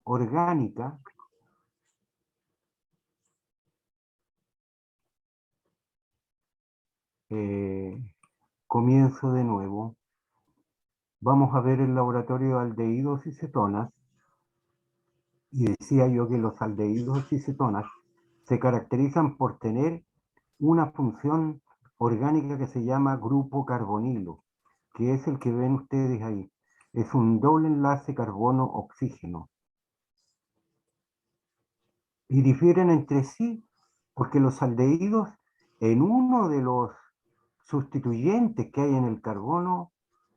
orgánica comienzo de nuevo. Vamos a ver el laboratorio de aldehídos y cetonas. Y decía yo que los aldehídos y cetonas se caracterizan por tener una función orgánica que se llama grupo carbonilo, que es el que ven ustedes ahí. Es un doble enlace carbono-oxígeno. Y difieren entre sí porque los aldehídos, en uno de los sustituyentes que hay en el carbono,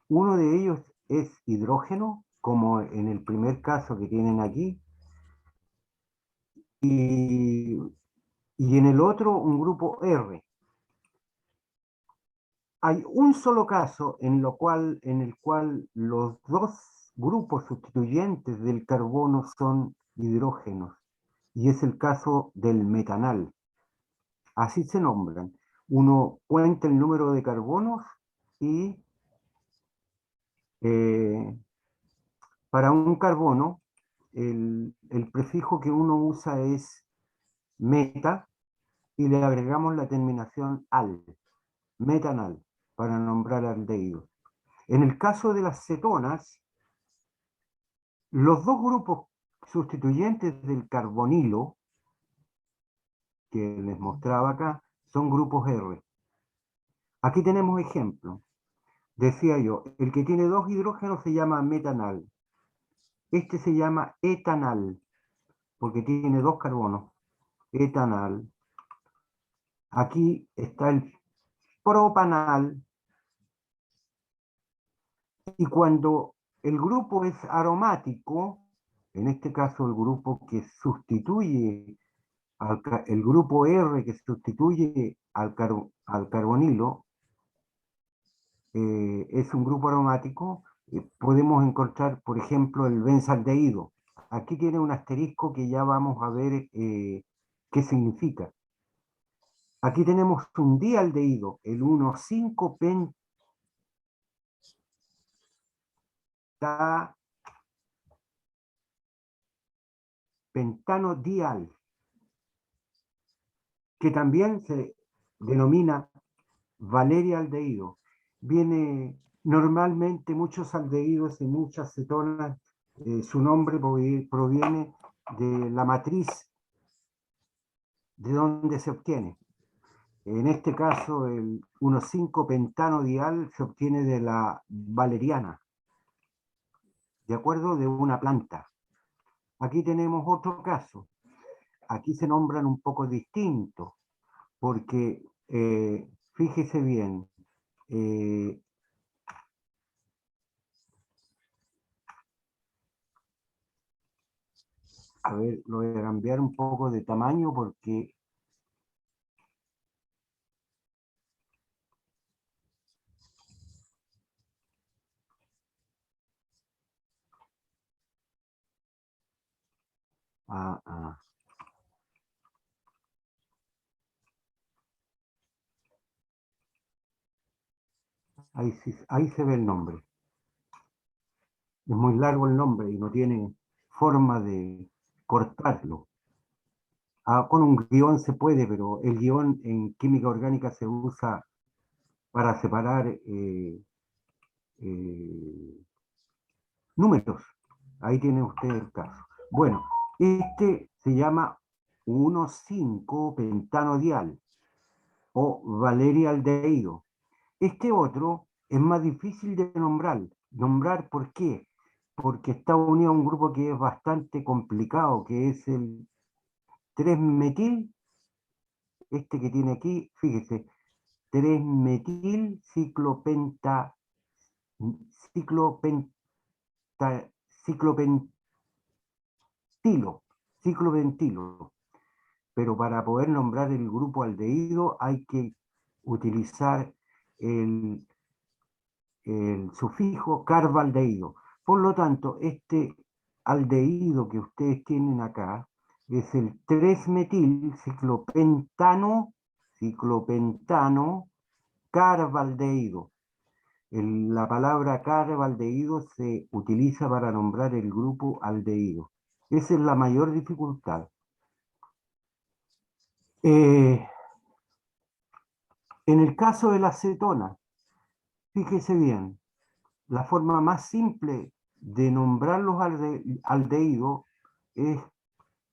uno de ellos es hidrógeno, como en el primer caso que tienen aquí, y en el otro un grupo R. Hay un solo caso en el cual los dos grupos sustituyentes del carbono son hidrógenos, y es el caso del metanal. Así se nombran. Uno cuenta el número de carbonos y para un carbono el prefijo que uno usa es meta y le agregamos la terminación al, metanal, para nombrar aldehídos. En el caso de las cetonas, los dos grupos sustituyentes del carbonilo, que les mostraba acá, son grupos R. Aquí tenemos ejemplo. Decía yo, el que tiene dos hidrógenos se llama metanal. Este se llama etanal, porque tiene dos carbonos. Etanal. Aquí está el propanal. Y cuando el grupo es aromático, en este caso el grupo que sustituye, el grupo R que sustituye al carbonilo, es un grupo aromático, podemos encontrar, por ejemplo, el benzaldehído. Aquí tiene un asterisco que ya vamos a ver qué significa. Aquí tenemos un dialdehído, el 1,5-pentano dial, que también se denomina valerialdehído. Viene normalmente muchos aldehídos y muchas cetonas, su nombre proviene de la matriz de donde se obtiene. En este caso, el 1,5-pentano dial se obtiene de la valeriana, de acuerdo, de una planta. Aquí tenemos otro caso. Aquí se nombran un poco distintos, porque fíjese bien, a ver, lo voy a cambiar un poco de tamaño porque ahí se ve el nombre. Es muy largo el nombre y no tiene forma de cortarlo. Con un guión se puede, pero el guión en química orgánica se usa para separar números. Ahí tiene usted el caso. Bueno, este se llama 1,5-pentano dial o valerialdehído. Este otro es más difícil de nombrar. ¿Nombrar por qué? Porque está unido a un grupo que es bastante complicado, que es el 3-metil, este que tiene aquí, fíjese, 3-metil ciclopentilo, ciclopentilo. Pero para poder nombrar el grupo aldehído hay que utilizar el sufijo carbaldehído. Por lo tanto, este aldehído que ustedes tienen acá es el 3-metil ciclopentano carbaldehído. La palabra carbaldehído se utiliza para nombrar el grupo aldehído. Esa es la mayor dificultad. En el caso de la acetona, fíjese bien, la forma más simple de nombrar los aldehídos es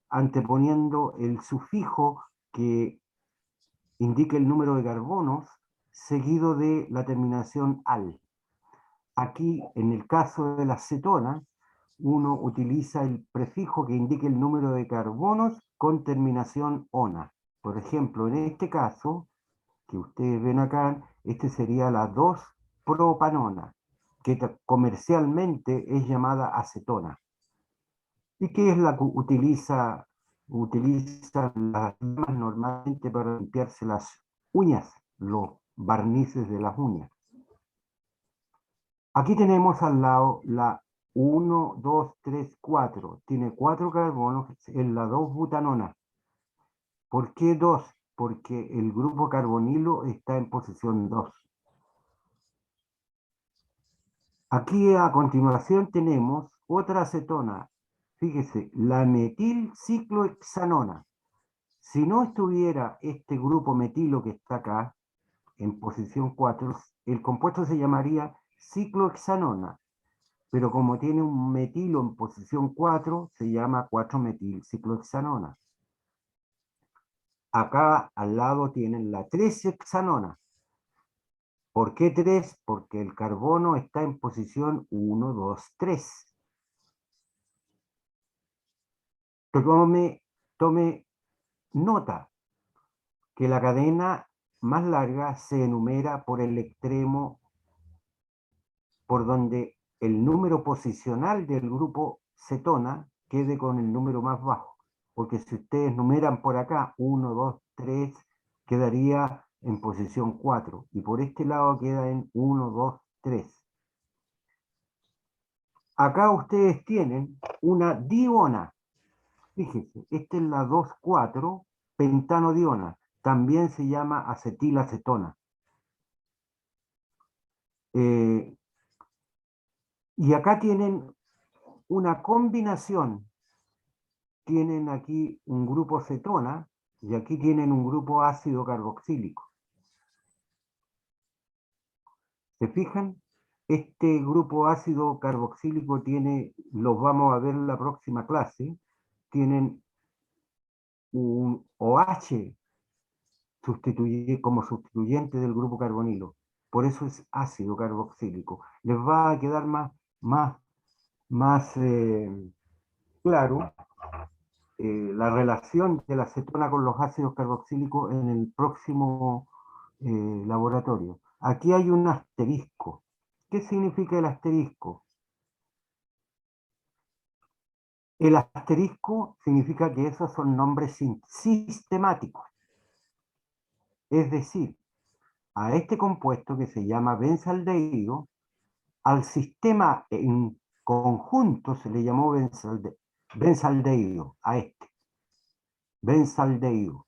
anteponiendo el sufijo que indica el número de carbonos seguido de la terminación al. Aquí, en el caso de la acetona, uno utiliza el prefijo que indique el número de carbonos con terminación ona. Por ejemplo, en este caso, que ustedes ven acá, este sería la 2-propanona, que comercialmente es llamada acetona. ¿Y qué es la que utiliza las damas normalmente para limpiarse las uñas, los barnices de las uñas? Aquí tenemos al lado la 1, 2, 3, 4. Tiene 4 carbonos en la 2-butanona. ¿Por qué 2? Porque el grupo carbonilo está en posición 2. Aquí a continuación tenemos otra acetona. Fíjese, la metilciclohexanona. Si no estuviera este grupo metilo que está acá, en posición 4, el compuesto se llamaría ciclohexanona. Pero como tiene un metilo en posición 4, se llama 4-metilciclohexanona. Acá al lado tienen la 3-hexanona. ¿Por qué 3? Porque el carbono está en posición 1, 2, 3. Tome nota que la cadena más larga se enumera por el extremo por donde el número posicional del grupo cetona quede con el número más bajo. Porque si ustedes numeran por acá 1, 2, 3, quedaría en posición 4. Y por este lado queda en 1, 2, 3. Acá ustedes tienen una diona. Fíjense, esta es la 2,4 pentanodiona. También se llama acetilacetona. Eh, y acá tienen una combinación. Tienen aquí un grupo cetona y aquí tienen un grupo ácido carboxílico. ¿Se fijan? Este grupo ácido carboxílico tiene, los vamos a ver en la próxima clase, tienen un OH como sustituyente del grupo carbonilo. Por eso es ácido carboxílico. Les va a quedar más claro la relación de la acetona con los ácidos carboxílicos en el próximo laboratorio. Aquí hay un asterisco. ¿Qué significa el asterisco? El asterisco significa que esos son nombres sistemáticos. Es decir, a este compuesto que se llama benzaldehído, al sistema en conjunto se le llamó benzaldehído, a este, benzaldehído.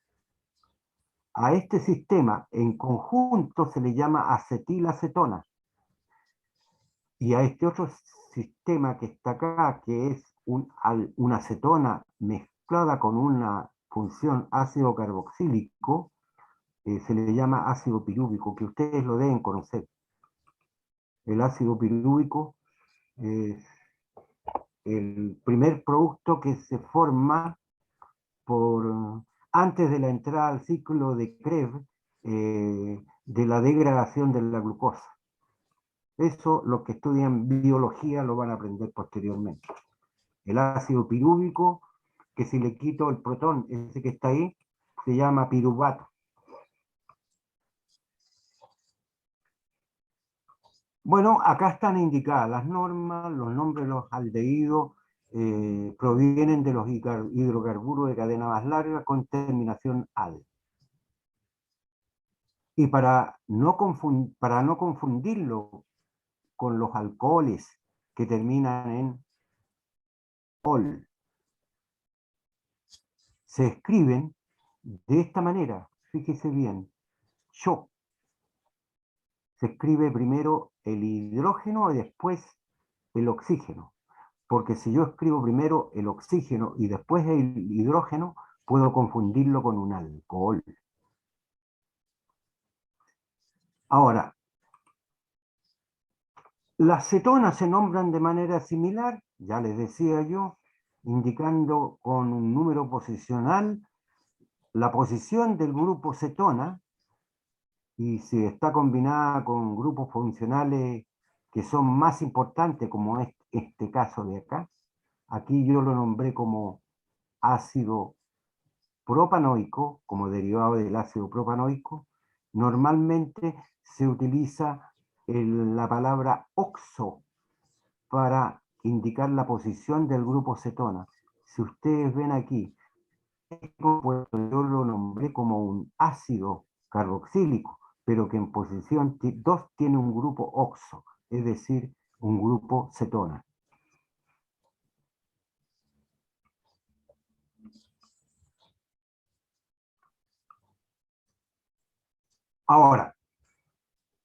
A este sistema en conjunto se le llama acetilacetona. Y a este otro sistema que está acá, que es una acetona mezclada con una función ácido carboxílico, se le llama ácido pirúvico, que ustedes lo deben conocer. El ácido pirúvico es el primer producto que se forma antes de la entrada al ciclo de Krebs de la degradación de la glucosa. Eso los que estudian biología lo van a aprender posteriormente. El ácido pirúvico, que si le quito el protón, ese que está ahí, se llama piruvato. Bueno, acá están indicadas las normas, los nombres de los aldehídos provienen de los hidrocarburos de cadena más larga con terminación al. Y para no confundirlo con los alcoholes que terminan en ol, se escriben de esta manera, fíjese bien, CHO. Se escribe primero el hidrógeno y después el oxígeno. porque si yo escribo primero el oxígeno y después el hidrógeno, puedo confundirlo con un alcohol. Ahora, las cetonas se nombran de manera similar, ya les decía yo, indicando con un número posicional la posición del grupo cetona, y si está combinada con grupos funcionales que son más importantes, como es este caso de acá, aquí yo lo nombré como ácido propanoico, como derivado del ácido propanoico, normalmente se utiliza la palabra oxo para indicar la posición del grupo cetona. Si ustedes ven aquí, yo lo nombré como un ácido carboxílico, pero que en posición 2 tiene un grupo oxo, es decir, un grupo cetona. Ahora,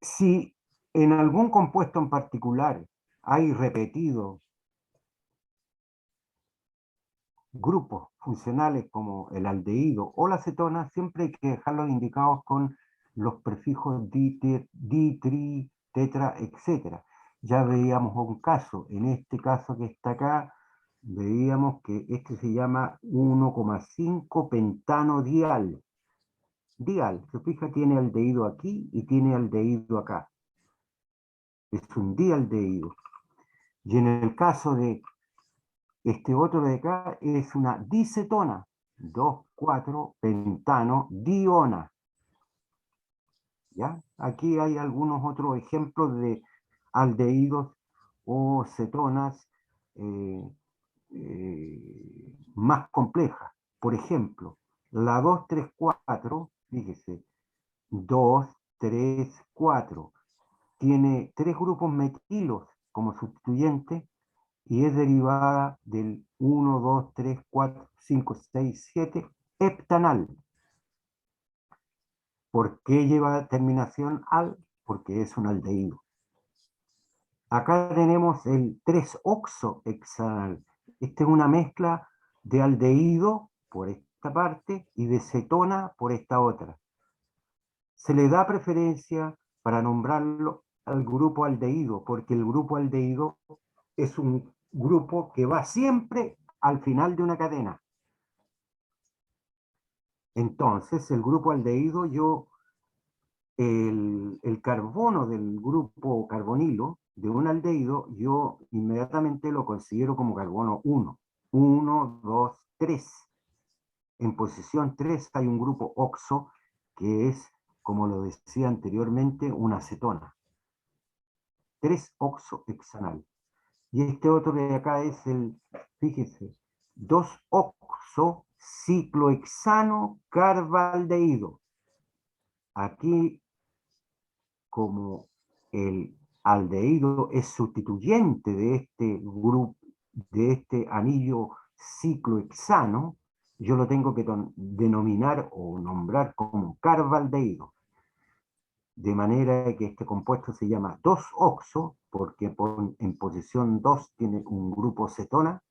si en algún compuesto en particular hay repetido grupos funcionales como el aldehído o la cetona, siempre hay que dejarlos indicados con los prefijos di, tri, tetra, etc. Ya veíamos un caso, en este caso que está acá, veíamos que este se llama 1,5 pentano dial. Dial, se fija, tiene aldehído aquí y tiene aldehído acá. Es un dialdehído. Y en el caso de este otro de acá es una dicetona, 2,4 pentano diona. ¿Ya? Aquí hay algunos otros ejemplos de aldehídos o cetonas eh, más complejas. Por ejemplo, la 2,3,4, fíjese, 2, 3, 4, tiene 3 grupos metilos como sustituyente y es derivada del 1, 2, 3, 4, 5, 6, 7, heptanal. ¿Por qué lleva terminación al? Porque es un aldehído. Acá tenemos el 3-oxohexanal. Esta es una mezcla de aldehído por esta parte y de cetona por esta otra. Se le da preferencia para nombrarlo al grupo aldehído, porque el grupo aldehído es un grupo que va siempre al final de una cadena. Entonces, el grupo aldehído, el carbono del grupo carbonilo, de un aldehído, yo inmediatamente lo considero como carbono 1. 1, 2, 3. En posición 3 hay un grupo oxo, que es, como lo decía anteriormente, una acetona. 3-oxohexanal. Y este otro de acá es el, fíjese, 2-oxo-ciclohexano carbaldehído. Aquí, como el aldehído es sustituyente de este grupo, de este anillo ciclohexano, yo lo tengo que denominar o nombrar como carbaldehído. De manera que este compuesto se llama 2-oxo, porque en posición 2 tiene un grupo cetona,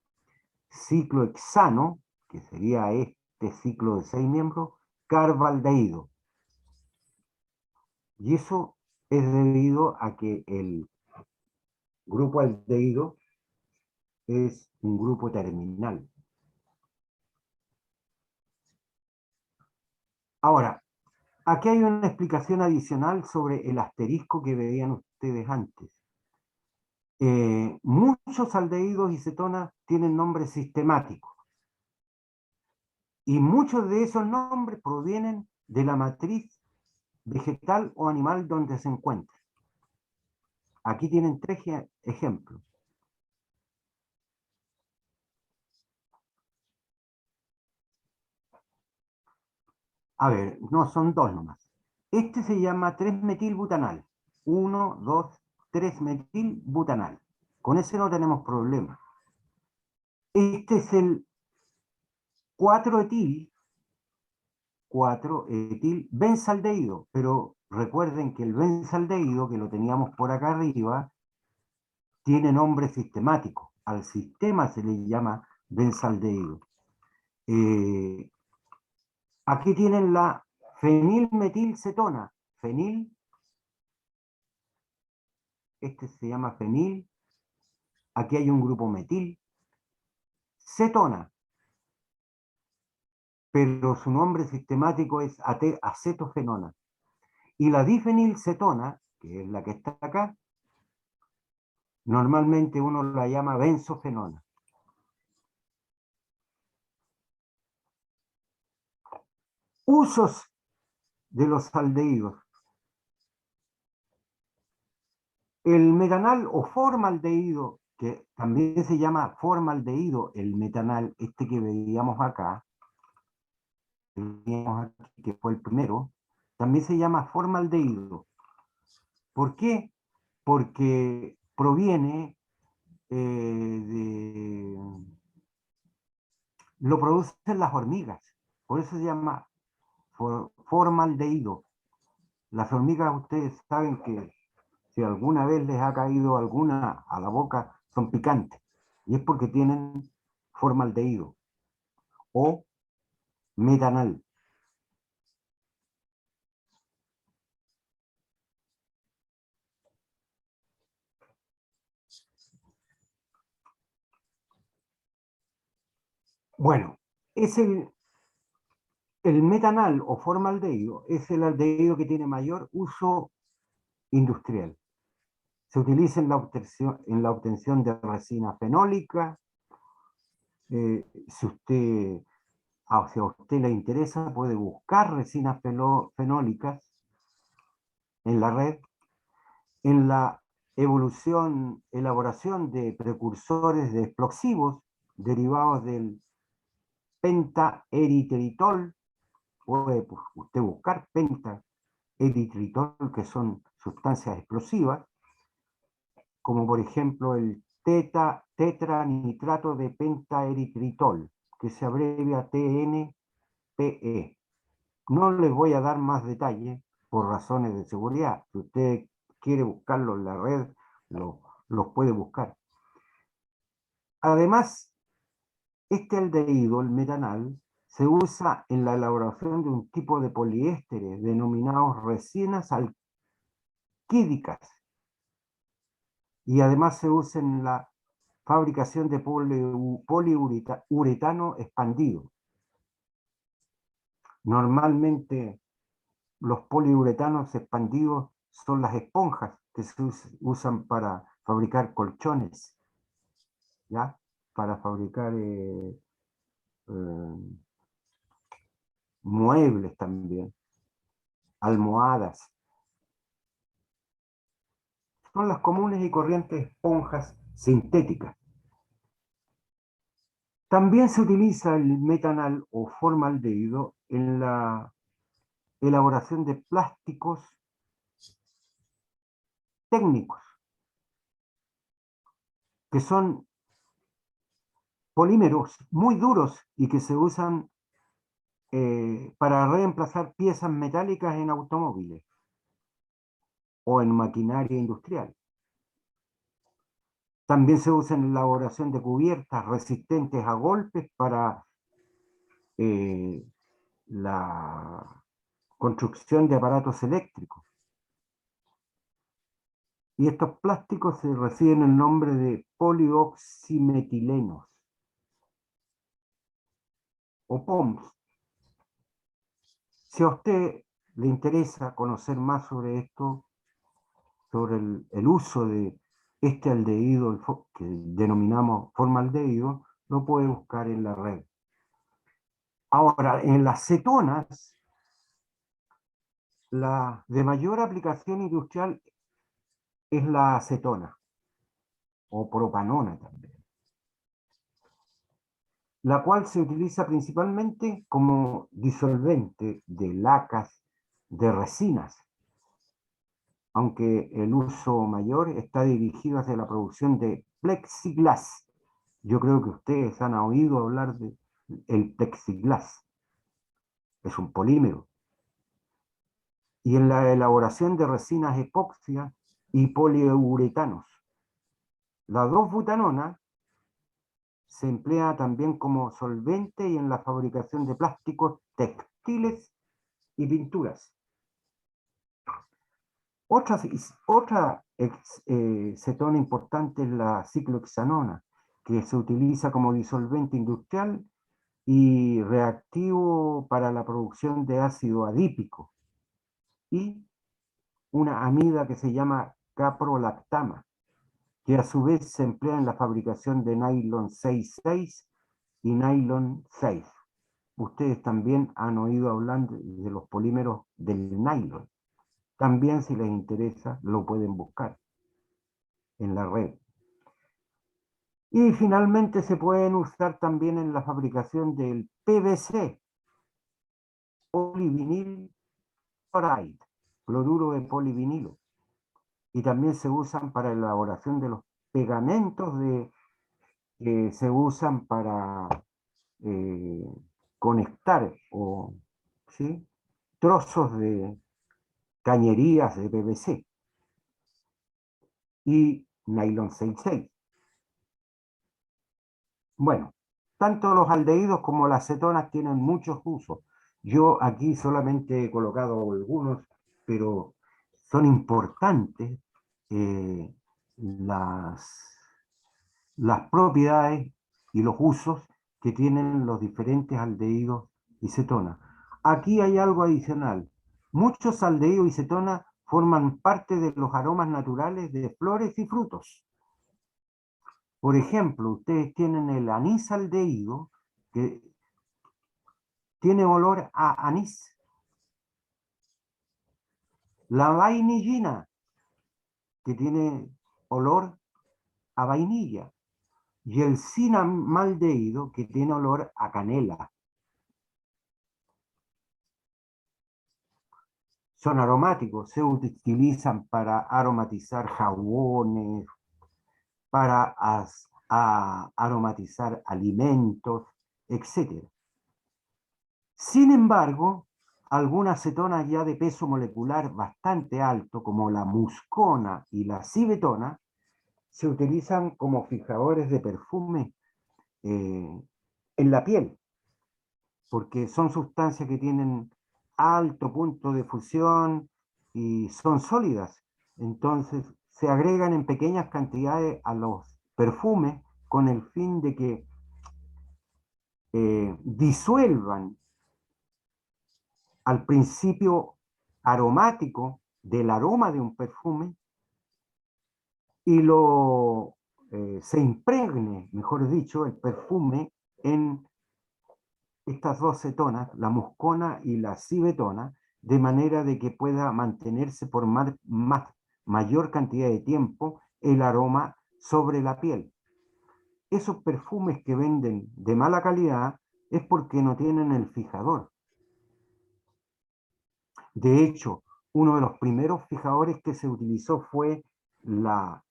ciclohexano, que sería este ciclo de 6 miembros, carbaldehído. Y eso es debido a que el grupo aldehído es un grupo terminal. Ahora, aquí hay una explicación adicional sobre el asterisco que veían ustedes antes. Muchos aldehídos y cetonas tienen nombres sistemáticos. Y muchos de esos nombres provienen de la matriz vegetal o animal donde se encuentra. Aquí tienen 3 ejemplos. A ver, no, son 2 nomás. Este se llama 3-metilbutanal. 1, 2, 3-metilbutanal. Con ese no tenemos problema. Este es el 4-etil, 4-etil benzaldehído, pero recuerden que el benzaldehído, que lo teníamos por acá arriba, tiene nombre sistemático. al sistema se le llama benzaldehído. Aquí tienen la fenilmetilcetona. Fenil, este se llama fenil. Aquí hay un grupo metil. Cetona, pero su nombre sistemático es acetofenona. Y la difenilcetona, que es la que está acá, normalmente uno la llama benzofenona. Usos de los aldehídos. El metanal o formaldehído, que también se llama formaldehído, el metanal, este que veíamos acá, que fue el primero, también se llama formaldehído. ¿Por qué? Porque proviene lo producen las hormigas, por eso se llama formaldehído. Las hormigas, ustedes saben que si alguna vez les ha caído alguna a la boca, son picantes, y es porque tienen formaldehído o metanal. Bueno, es el metanal o formaldehído es el aldehído que tiene mayor uso industrial. Se utiliza en la obtención de resina fenólica. Si a usted le interesa, puede buscar resinas fenólicas en la red, en la elaboración de precursores de explosivos derivados del pentaeritritol. Puede usted buscar pentaeritritol, que son sustancias explosivas, como por ejemplo el tetranitrato de pentaeritritol, que se abrevia TNPE. No les voy a dar más detalles por razones de seguridad. Si usted quiere buscarlo en la red, los puede buscar. Además, este aldehído, el metanal, se usa en la elaboración de un tipo de poliésteres denominados resinas alquídicas, y además se usa en la fabricación de poliuretano expandido. Normalmente los poliuretanos expandidos son las esponjas que se usan para fabricar colchones, ¿ya? Para fabricar muebles también, almohadas. Son las comunes y corrientes esponjas sintéticas. También se utiliza el metanal o formaldehído en la elaboración de plásticos técnicos, que son polímeros muy duros y que se usan para reemplazar piezas metálicas en automóviles o en maquinaria industrial. También se usa en la elaboración de cubiertas resistentes a golpes para la construcción de aparatos eléctricos. Y estos plásticos se reciben el nombre de polioximetilenos o POMs. Si a usted le interesa conocer más sobre esto, sobre el uso de este aldehído que denominamos formaldehído, lo puede buscar en la red. Ahora, en las cetonas, la de mayor aplicación industrial es la acetona, o propanona también, la cual se utiliza principalmente como disolvente de lacas, de resinas, aunque el uso mayor está dirigido hacia la producción de plexiglas. Yo creo que ustedes han oído hablar del plexiglas, es un polímero, y en la elaboración de resinas epoxia y poliuretanos. La 2-butanona se emplea también como solvente y en la fabricación de plásticos textiles y pinturas. Otra cetona importante es la ciclohexanona, que se utiliza como disolvente industrial y reactivo para la producción de ácido adípico, y una amida que se llama caprolactama, que a su vez se emplea en la fabricación de nylon 6,6 y nylon 6. Ustedes también han oído hablar de los polímeros del nylon. También, si les interesa, lo pueden buscar en la red. Y finalmente se pueden usar también en la fabricación del PVC, polivinil chloride, cloruro de polivinilo. Y también se usan para la elaboración de los pegamentos que se usan para eh, conectar ¿sí? trozos de cañerías de PVC y nylon 6,6. Bueno, tanto los aldehídos como las cetonas tienen muchos usos. Yo aquí solamente he colocado algunos, pero son importantes eh, las, las propiedades y los usos que tienen los diferentes aldehídos y cetonas. Aquí hay algo adicional. Muchos aldehídos y cetonas forman parte de los aromas naturales de flores y frutos. Por ejemplo, ustedes tienen el anís aldehído, que tiene olor a anís. La vainillina, que tiene olor a vainilla. Y el cinamaldehído, que tiene olor a canela. Son aromáticos, se utilizan para aromatizar jabones, para aromatizar alimentos, etc. Sin embargo, algunas cetonas ya de peso molecular bastante alto, como la muscona y la cibetona, se utilizan como fijadores de perfume en la piel, porque son sustancias que tienen alto punto de fusión y son sólidas. Entonces, se agregan en pequeñas cantidades a los perfumes con el fin de que disuelvan al principio aromático del aroma de un perfume y se impregne, mejor dicho, el perfume en estas dos cetonas, la muscona y la cibetona, de manera de que pueda mantenerse por mayor cantidad de tiempo el aroma sobre la piel. Esos perfumes que venden de mala calidad es porque no tienen el fijador. De hecho, uno de los primeros fijadores que se utilizó fue la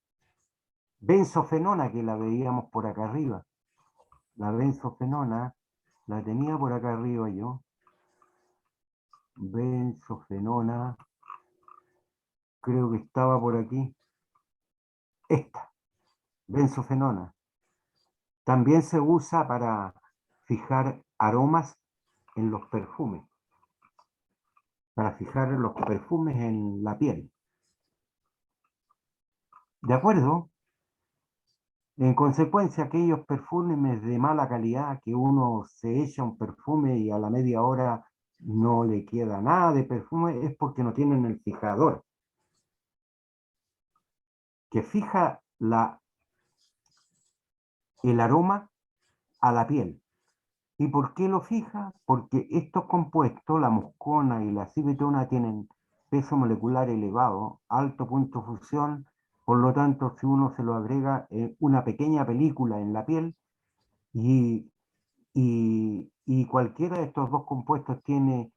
benzofenona, que la veíamos por acá arriba. La benzofenona la tenía por acá arriba yo. Benzofenona, creo que estaba por aquí. Esta, benzofenona. También se usa para fijar aromas en los perfumes, para fijar los perfumes en la piel. ¿De acuerdo? En consecuencia, aquellos perfumes de mala calidad que uno se echa un perfume y a la media hora no le queda nada de perfume, es porque no tienen el fijador, que fija el aroma a la piel. ¿Y por qué lo fija? Porque estos compuestos, la muscona y la cibetona, tienen peso molecular elevado, alto punto de fusión, por lo tanto, si uno se lo agrega en una pequeña película en la piel y, y cualquiera de estos dos compuestos tiene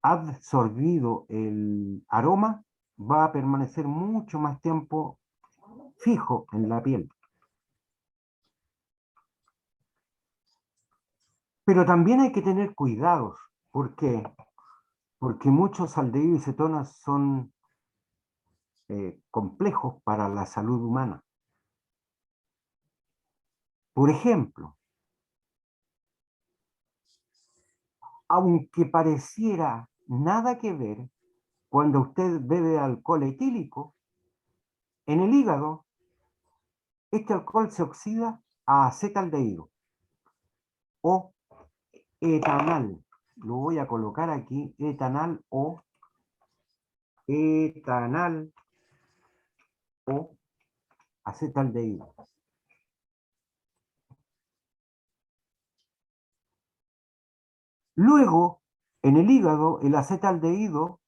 absorbido el aroma, va a permanecer mucho más tiempo fijo en la piel. Pero también hay que tener cuidados. ¿Por qué? Porque muchos aldehídos y cetonas son complejos para la salud humana. Por ejemplo, aunque pareciera nada que ver, cuando usted bebe alcohol etílico, en el hígado, este alcohol se oxida a acetaldehído o etanal. Lo voy a colocar aquí, etanal o acetaldehído. Luego, en el hígado, el acetaldehído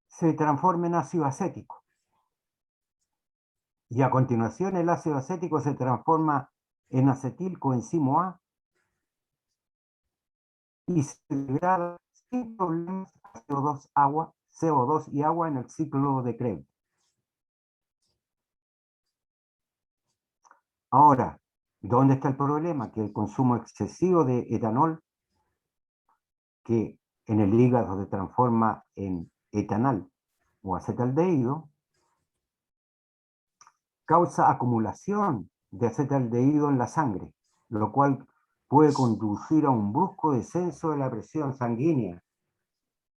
se transforma en ácido acético. Y a continuación el ácido acético se transforma en acetilcoenzimo A y se degrada sin problemas a CO2 y agua en el ciclo de Krebs. Ahora, ¿dónde está el problema? Que el consumo excesivo de etanol, que en el hígado se transforma en etanal o acetaldehído, causa acumulación de acetaldehído en la sangre, lo cual puede conducir a un brusco descenso de la presión sanguínea,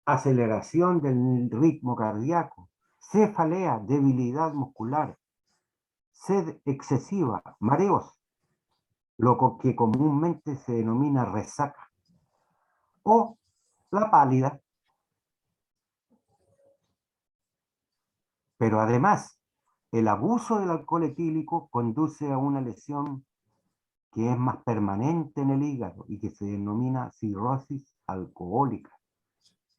aceleración del ritmo cardíaco, cefalea, debilidad muscular, sed excesiva, mareos, lo que comúnmente se denomina resaca, o la pálida. Pero además, el abuso del alcohol etílico conduce a una lesión que es más permanente en el hígado y que se denomina cirrosis alcohólica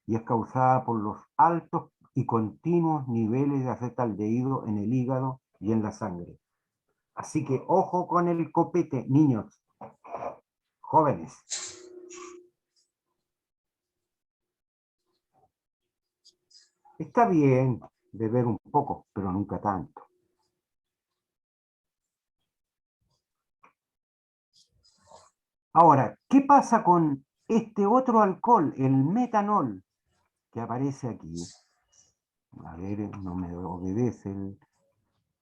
y es causada por los altos y continuos niveles de acetaldehído en el hígado y en la sangre. Así que ojo con el copete, niños, jóvenes. Está bien beber un poco, pero nunca tanto. Ahora, ¿qué pasa con este otro alcohol, el metanol, que aparece aquí? A ver, no me obedece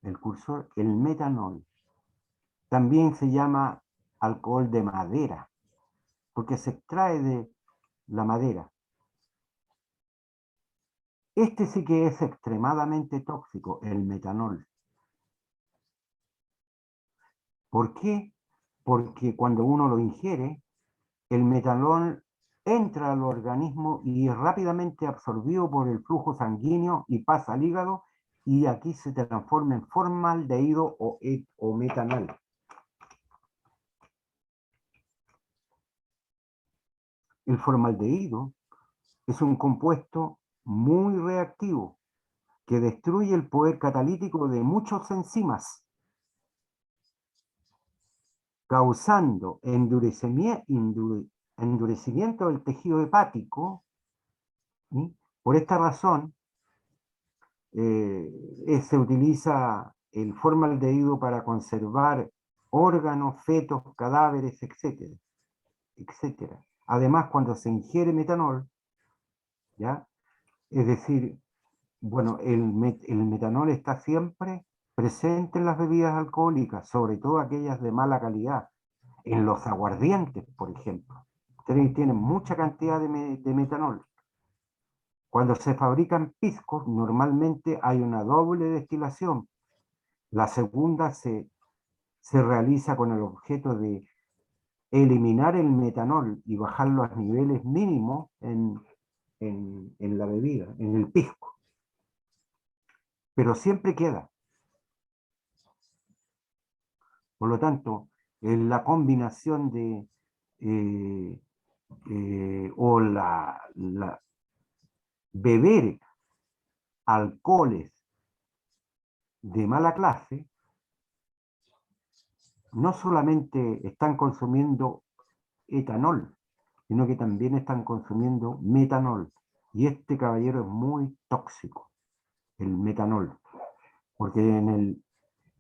el cursor. El metanol también se llama alcohol de madera, porque se extrae de la madera. Este sí que es extremadamente tóxico, el metanol. ¿Por qué? Porque cuando uno lo ingiere, el metanol entra al organismo y es rápidamente absorbido por el flujo sanguíneo y pasa al hígado y aquí se transforma en formaldehído o metanal. El formaldehído es un compuesto muy reactivo que destruye el poder catalítico de muchas enzimas, causando endurecimiento del tejido hepático. ¿Sí? Por esta razón, se utiliza el formaldehído para conservar órganos, fetos, cadáveres, etcétera, etcétera. Además, cuando se ingiere metanol, ¿ya? Es decir, bueno, el metanol está siempre presente en las bebidas alcohólicas, sobre todo aquellas de mala calidad, en los aguardientes, por ejemplo. Tienen mucha cantidad de metanol. Cuando se fabrican piscos, normalmente hay una doble destilación. La segunda se realiza con el objeto de eliminar el metanol y bajarlo a niveles mínimos en la bebida, en el pisco. Pero siempre queda. Por lo tanto, la combinación de o beber alcoholes de mala clase, no solamente están consumiendo etanol, sino que también están consumiendo metanol. Y este caballero es muy tóxico, el metanol, porque en el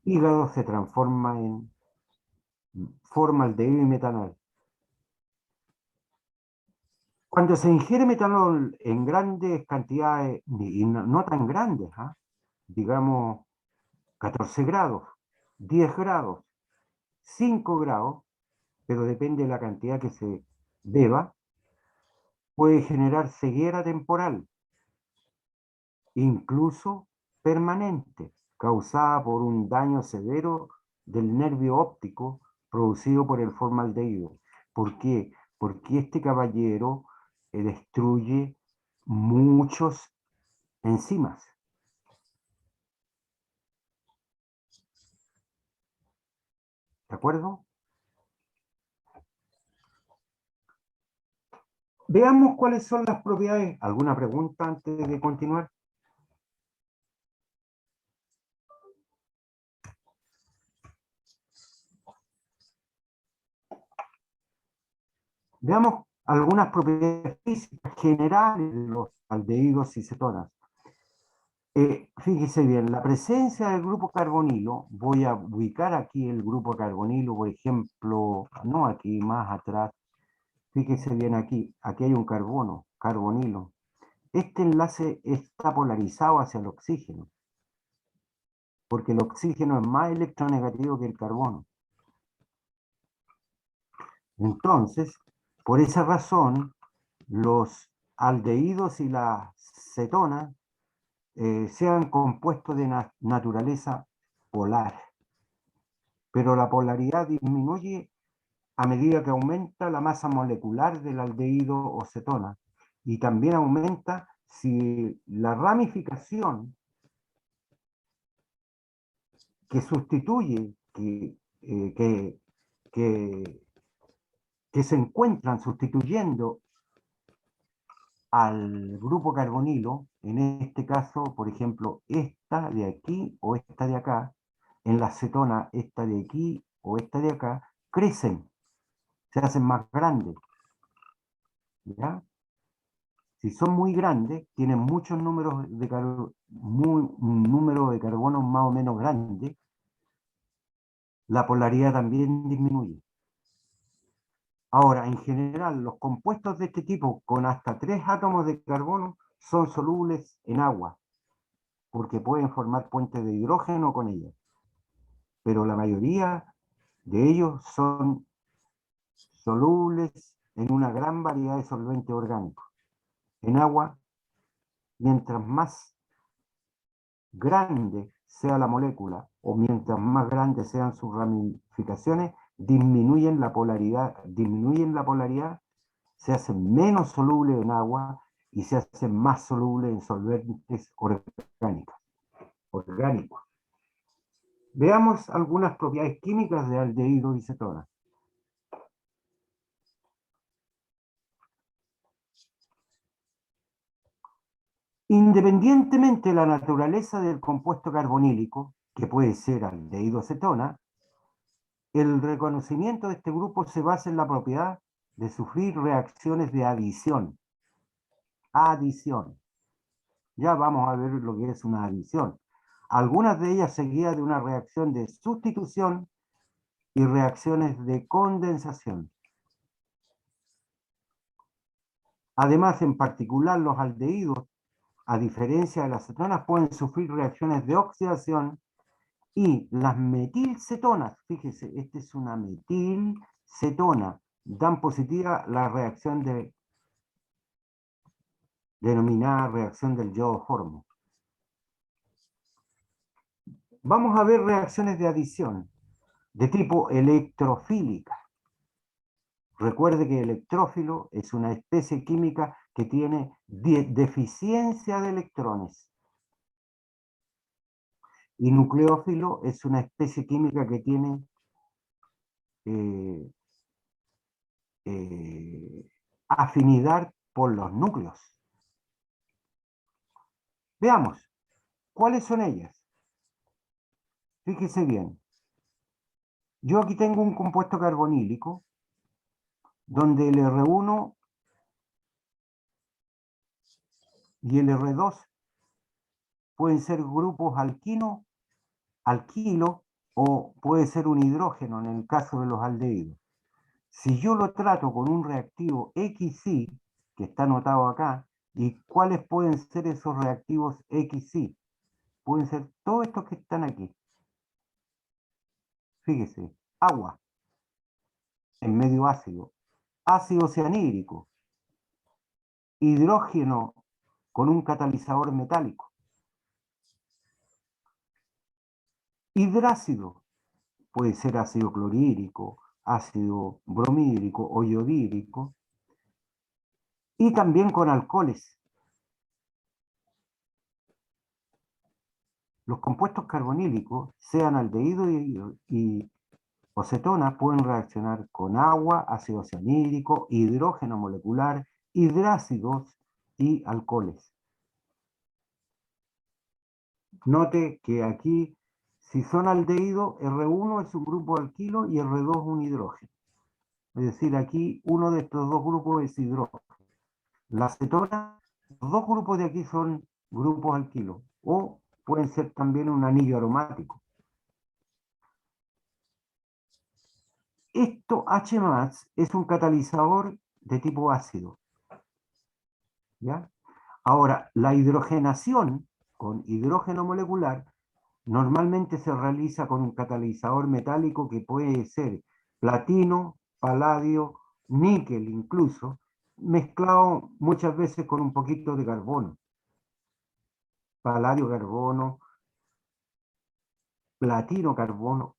hígado se transforma en formaldehído y metanol. Cuando se ingiere metanol en grandes cantidades, y no tan grandes, digamos 14 grados, 10 grados, 5 grados, pero depende de la cantidad que se beba, puede generar ceguera temporal, incluso permanente, causada por un daño severo del nervio óptico producido por el formaldehído. ¿Por qué? Porque este caballero destruye muchos enzimas. ¿De acuerdo? Veamos cuáles son las propiedades. ¿Alguna pregunta antes de continuar? Veamos algunas propiedades físicas generales de los aldehídos y cetonas. Fíjese bien, la presencia del grupo carbonilo, voy a ubicar aquí el grupo carbonilo, por ejemplo, no aquí, más atrás, fíjese bien aquí hay un carbono, carbonilo. Este enlace está polarizado hacia el oxígeno, porque el oxígeno es más electronegativo que el carbono. Entonces, por esa razón, los aldehídos y las cetonas sean compuestos de naturaleza polar, pero la polaridad disminuye a medida que aumenta la masa molecular del aldehído o cetona, y también aumenta si la ramificación que sustituye, que, que se encuentran sustituyendo al grupo carbonilo, en este caso, por ejemplo, esta de aquí o esta de acá, en la cetona, esta de aquí o esta de acá, crecen, se hacen más grandes, ¿ya? Si son muy grandes, tienen muchos números de un número de carbonos más o menos grande, la polaridad también disminuye. Ahora, en general, los compuestos de este tipo con hasta 3 átomos de carbono son solubles en agua, porque pueden formar puentes de hidrógeno con ellas. Pero la mayoría de ellos son solubles en una gran variedad de solventes orgánicos. En agua, mientras más grande sea la molécula o mientras más grandes sean sus ramificaciones, disminuyen la polaridad, se hacen menos solubles en agua y se hacen más solubles en solventes orgánicos. Veamos algunas propiedades químicas de aldehído y cetona. Independientemente de la naturaleza del compuesto carbonílico, que puede ser aldehído cetona, el reconocimiento de este grupo se basa en la propiedad de sufrir reacciones de adición. Adición. Ya vamos a ver lo que es una adición. Algunas de ellas seguidas de una reacción de sustitución y reacciones de condensación. Además, en particular, los aldehídos, a diferencia de las cetonas, pueden sufrir reacciones de oxidación y las metilcetonas, fíjese, esta es una metilcetona, dan positiva la reacción denominada reacción del yodo formo. Vamos a ver reacciones de adición de tipo electrofílica. Recuerde que electrófilo es una especie química que tiene deficiencia de electrones. Y nucleófilo es una especie química que tiene eh, afinidad por los núcleos. Veamos, ¿cuáles son ellas? Fíjese bien. Yo aquí tengo un compuesto carbonílico donde el R1 y el R2 pueden ser grupos alquilo, o puede ser un hidrógeno en el caso de los aldehídos. Si yo lo trato con un reactivo XY, que está anotado acá, ¿y cuáles pueden ser esos reactivos XY? Pueden ser todos estos que están aquí. Fíjese, agua en medio ácido, ácido cianhídrico, hidrógeno con un catalizador metálico, hidrácido, puede ser ácido clorhídrico, ácido bromídrico o iodídrico, y también con alcoholes. Los compuestos carbonílicos, sean aldehído y o cetonas, pueden reaccionar con agua, ácido cianhídrico, hidrógeno molecular, hidrácidos y alcoholes. Note que aquí, si son aldehídos, R1 es un grupo alquilo y R2 un hidrógeno. Es decir, aquí uno de estos dos grupos es hidrógeno. La acetona, los dos grupos de aquí son grupos alquilos, o pueden ser también un anillo aromático. Esto H+ es un catalizador de tipo ácido. ¿Ya? Ahora, la hidrogenación con hidrógeno molecular normalmente se realiza con un catalizador metálico que puede ser platino, paladio, níquel incluso, mezclado muchas veces con un poquito de carbono. Paladio carbono, platino carbono,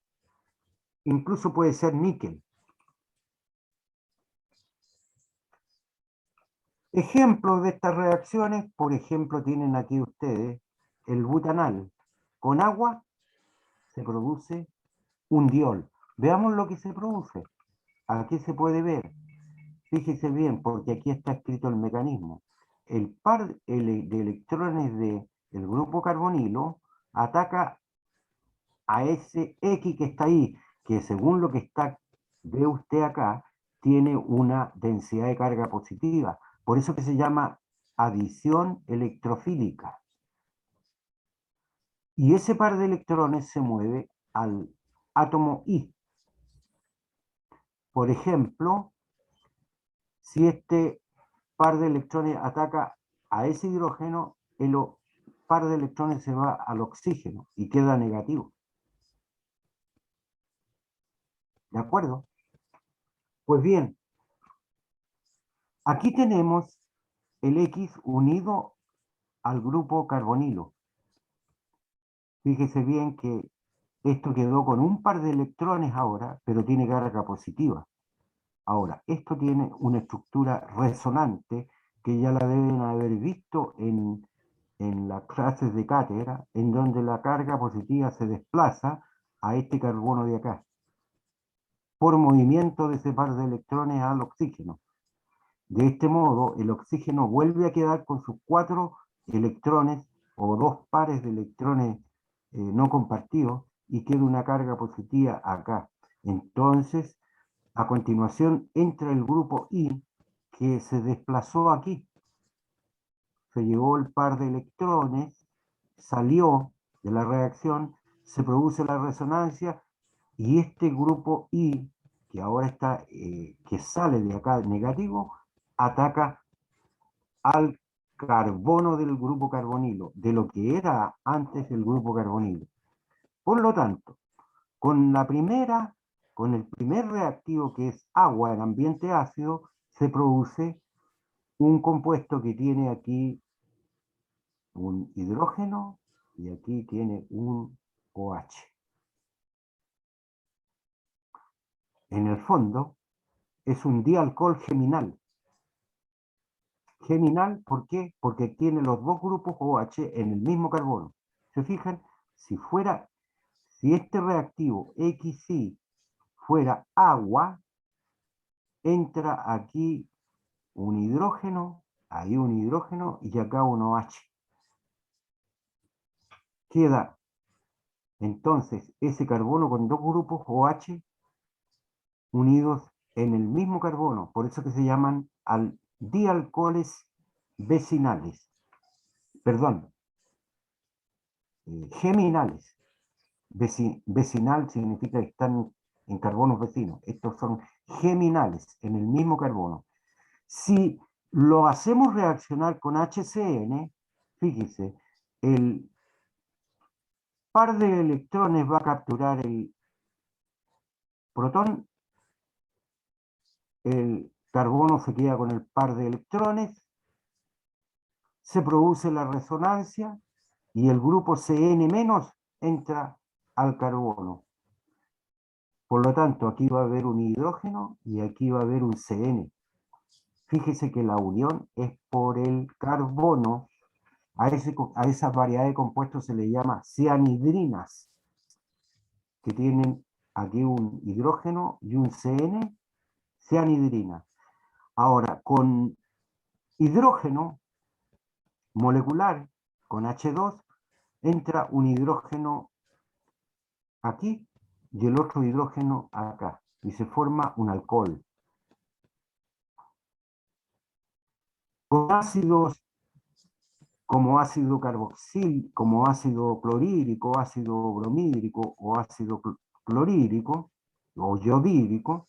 incluso puede ser níquel. Ejemplos de estas reacciones, por ejemplo, tienen aquí ustedes el butanal. Con agua se produce un diol. Veamos lo que se produce. Aquí se puede ver. Fíjese bien, porque aquí está escrito el mecanismo. El par de electrones del grupo carbonilo ataca a ese X que está ahí, que según lo que está, ve usted acá, tiene una densidad de carga positiva. Por eso que se llama adición electrofílica. Y ese par de electrones se mueve al átomo I. Por ejemplo, si este par de electrones ataca a ese hidrógeno, el par de electrones se va al oxígeno y queda negativo. ¿De acuerdo? Pues bien, aquí tenemos el X unido al grupo carbonilo. Fíjese bien que esto quedó con un par de electrones ahora, pero tiene carga positiva. Ahora, esto tiene una estructura resonante que ya la deben haber visto en las clases de cátedra, en donde la carga positiva se desplaza a este carbono de acá, por movimiento de ese par de electrones al oxígeno. De este modo, el oxígeno vuelve a quedar con sus 4 electrones o 2 pares de electrones no compartidos y queda una carga positiva acá. Entonces, a continuación entra el grupo I que se desplazó aquí. Se llevó el par de electrones, salió de la reacción, se produce la resonancia y este grupo I, que ahora está, que sale de acá negativo, ataca al carbono del grupo carbonilo, de lo que era antes el grupo carbonilo. Por lo tanto, con el primer reactivo que es agua en ambiente ácido, se produce un compuesto que tiene aquí un hidrógeno y aquí tiene un OH. En el fondo es un dialcohol geminal. Geminal, ¿por qué? Porque tiene los dos grupos OH en el mismo carbono. ¿Se fijan? Si este reactivo XY fuera agua, entra aquí un hidrógeno, ahí un hidrógeno y acá un OH. Queda entonces ese carbono con dos grupos OH unidos en el mismo carbono, por eso que se llaman dialcoholes vecinales, perdón, geminales. Vecinal significa que están en carbonos vecinos, estos son geminales en el mismo carbono. Si lo hacemos reaccionar con HCN, fíjese, el par de electrones va a capturar protón, el carbono se queda con el par de electrones, se produce la resonancia y el grupo Cn- entra al carbono. Por lo tanto, aquí va a haber un hidrógeno y aquí va a haber un Cn. Fíjese que la unión es por el carbono. A esa variedad de compuestos se le llama cianhidrinas, que tienen aquí un hidrógeno y un Cn, cianhidrina. Ahora, con hidrógeno molecular, con H2, entra un hidrógeno aquí y el otro hidrógeno acá, y se forma un alcohol. Con ácidos como ácido carboxil, como ácido clorhídrico, ácido bromídrico o ácido clorhídrico o yodídrico,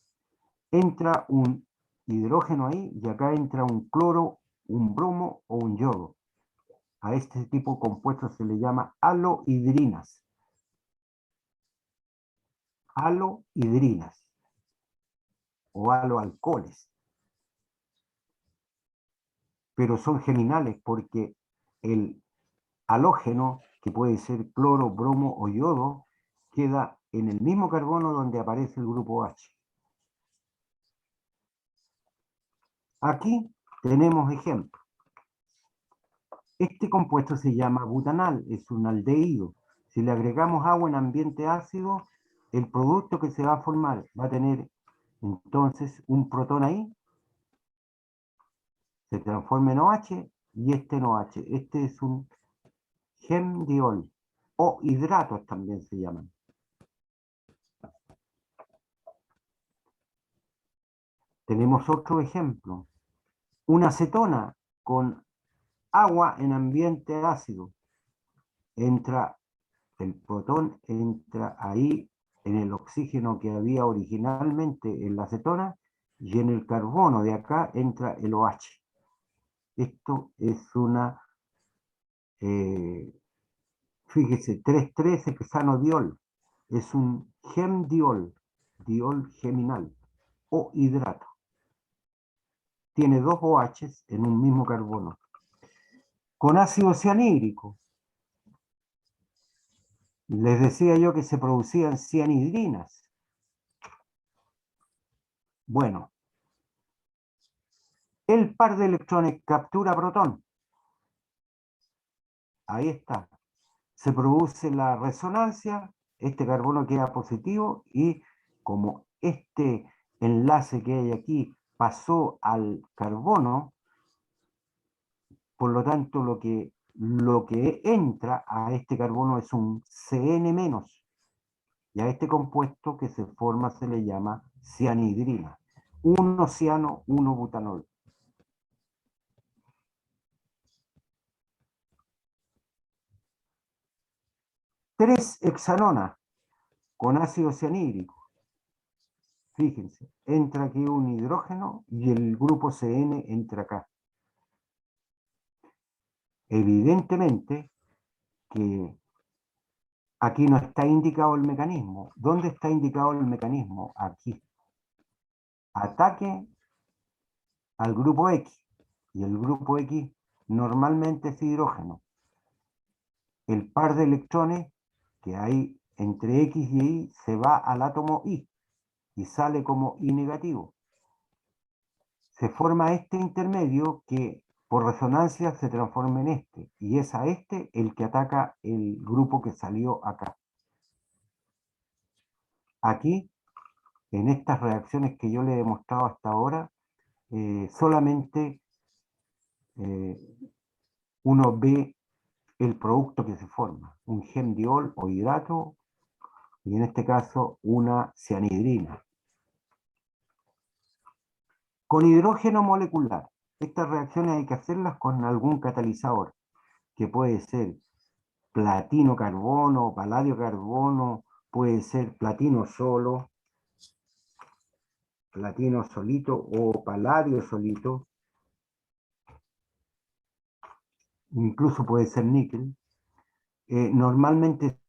entra un hidrógeno ahí y acá entra un cloro, un bromo o un yodo. A este tipo de compuestos se le llama halohidrinas. Halohidrinas o haloalcoholes. Pero son geminales porque el halógeno, que puede ser cloro, bromo o yodo, queda en el mismo carbono donde aparece el grupo H. Aquí tenemos ejemplos. Este compuesto se llama butanal, es un aldehído. Si le agregamos agua en ambiente ácido, el producto que se va a formar va a tener entonces un protón ahí, se transforma en OH y este en OH. Este es un gemdiol o hidratos también se llaman. Tenemos otro ejemplo. Una acetona con agua en ambiente ácido. Entra el protón, entra ahí en el oxígeno que había originalmente en la acetona y en el carbono de acá entra el OH. Esto es una, fíjese, 3,3-hexanodiol. Es un gemdiol, diol geminal o hidrato. Tiene dos OHs en un mismo carbono. Con ácido cianhídrico, les decía yo que se producían cianhidrinas. Bueno, el par de electrones captura protón. Ahí está. Se produce la resonancia, este carbono queda positivo y como este enlace que hay aquí pasó al carbono, por lo tanto lo que entra a este carbono es un Cn-, y a este compuesto que se forma se le llama cianhidrina. 1 ciano, 1 butanol. Tres hexanonas con ácido cianhídrico. Fíjense, entra aquí un hidrógeno y el grupo Cn entra acá. Evidentemente que aquí no está indicado el mecanismo. ¿Dónde está indicado el mecanismo? Aquí. Ataque al grupo X. Y el grupo X normalmente es hidrógeno. El par de electrones que hay entre X y Y se va al átomo Y y sale como Y negativo. Se forma este intermedio que por resonancia se transforma en este, y es a este el que ataca el grupo que salió acá. Aquí, en estas reacciones que yo le he demostrado hasta ahora, solamente uno ve el producto que se forma, un gemdiol o hidrato, y en este caso una cianhidrina. Con hidrógeno molecular, estas reacciones hay que hacerlas con algún catalizador, que puede ser platino-carbono, paladio-carbono, puede ser platino solo, platino solito o paladio solito, incluso puede ser níquel. Normalmente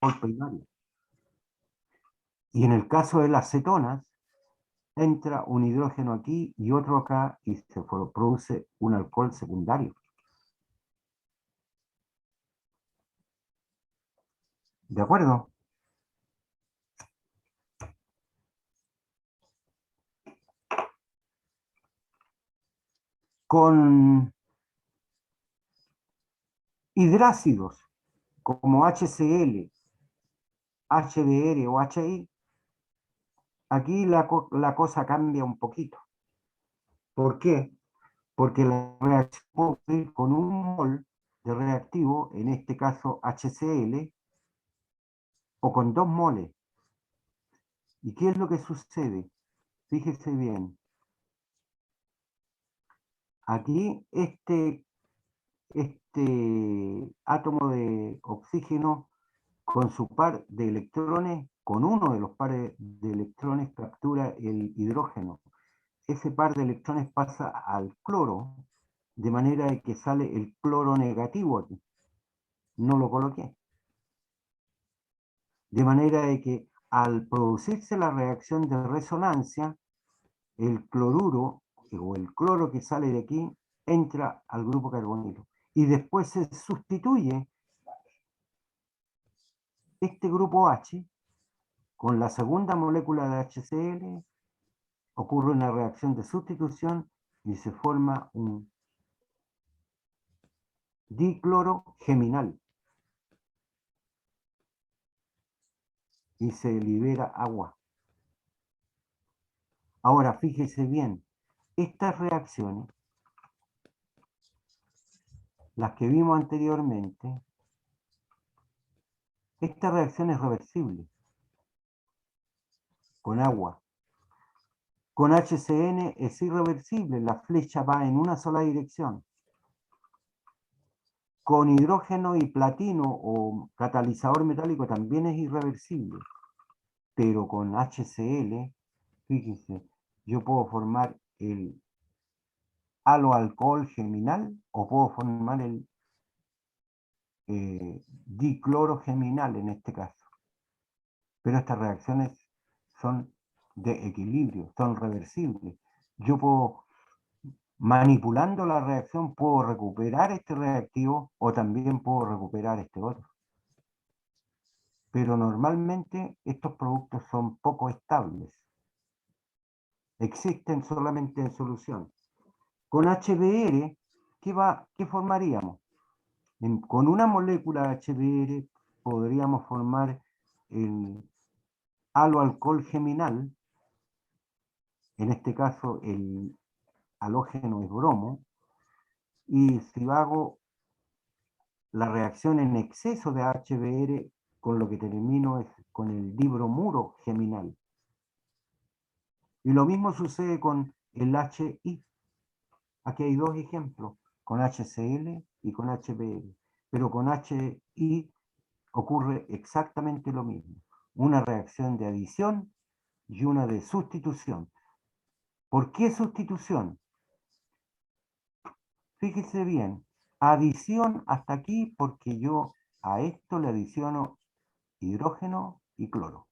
alcohol primario. Y en el caso de las cetonas, entra un hidrógeno aquí y otro acá y se produce un alcohol secundario. ¿De acuerdo? Con hidrácidos como HCl, HBr o HI, aquí la cosa cambia un poquito. ¿Por qué? Porque la reacción puede ocurrir con un mol de reactivo, en este caso HCl, o con 2 moles. ¿Y qué es lo que sucede? Fíjese bien. Aquí este átomo de oxígeno con su par de electrones, con uno de los pares de electrones captura el hidrógeno. Ese par de electrones pasa al cloro, de manera de que sale el cloro negativo aquí. No lo coloqué. De manera de que al producirse la reacción de resonancia, el cloruro o el cloro que sale de aquí entra al grupo carbonilo. Y después se sustituye este grupo H con la segunda molécula de HCl, ocurre una reacción de sustitución y se forma un diclorogeminal y se libera agua. Ahora fíjese bien, estas reacciones, las que vimos anteriormente, esta reacción es reversible con agua. Con HCN es irreversible, la flecha va en una sola dirección. Con hidrógeno y platino o catalizador metálico también es irreversible, pero con HCl, fíjense, yo puedo formar el haloalcohol geminal o puedo formar el diclorogeminal en este caso. Pero estas reacciones son de equilibrio, son reversibles. Yo puedo, manipulando la reacción, puedo recuperar este reactivo o también puedo recuperar este otro. Pero normalmente estos productos son poco estables. Existen solamente en solución. Con HBr, ¿qué formaríamos? Con una molécula HBr podríamos formar el haloalcohol geminal, en este caso el halógeno es bromo, y si hago la reacción en exceso de HBr, con lo que termino es con el dibromuro geminal. Y lo mismo sucede con el HI. Aquí hay dos ejemplos, con HCl y con HBr. Pero con HI ocurre exactamente lo mismo. Una reacción de adición y una de sustitución. ¿Por qué sustitución? Fíjese bien, adición hasta aquí porque yo a esto le adiciono hidrógeno y cloro.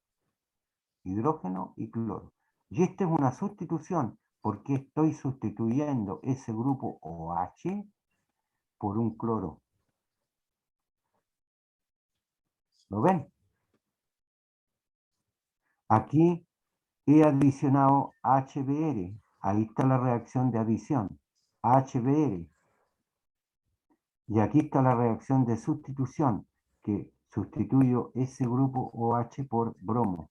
Hidrógeno y cloro. Y esta es una sustitución porque estoy sustituyendo ese grupo OH por un cloro. ¿Lo ven? Aquí he adicionado HBr. Ahí está la reacción de adición. HBr. Y aquí está la reacción de sustitución, que sustituyo ese grupo OH por bromo.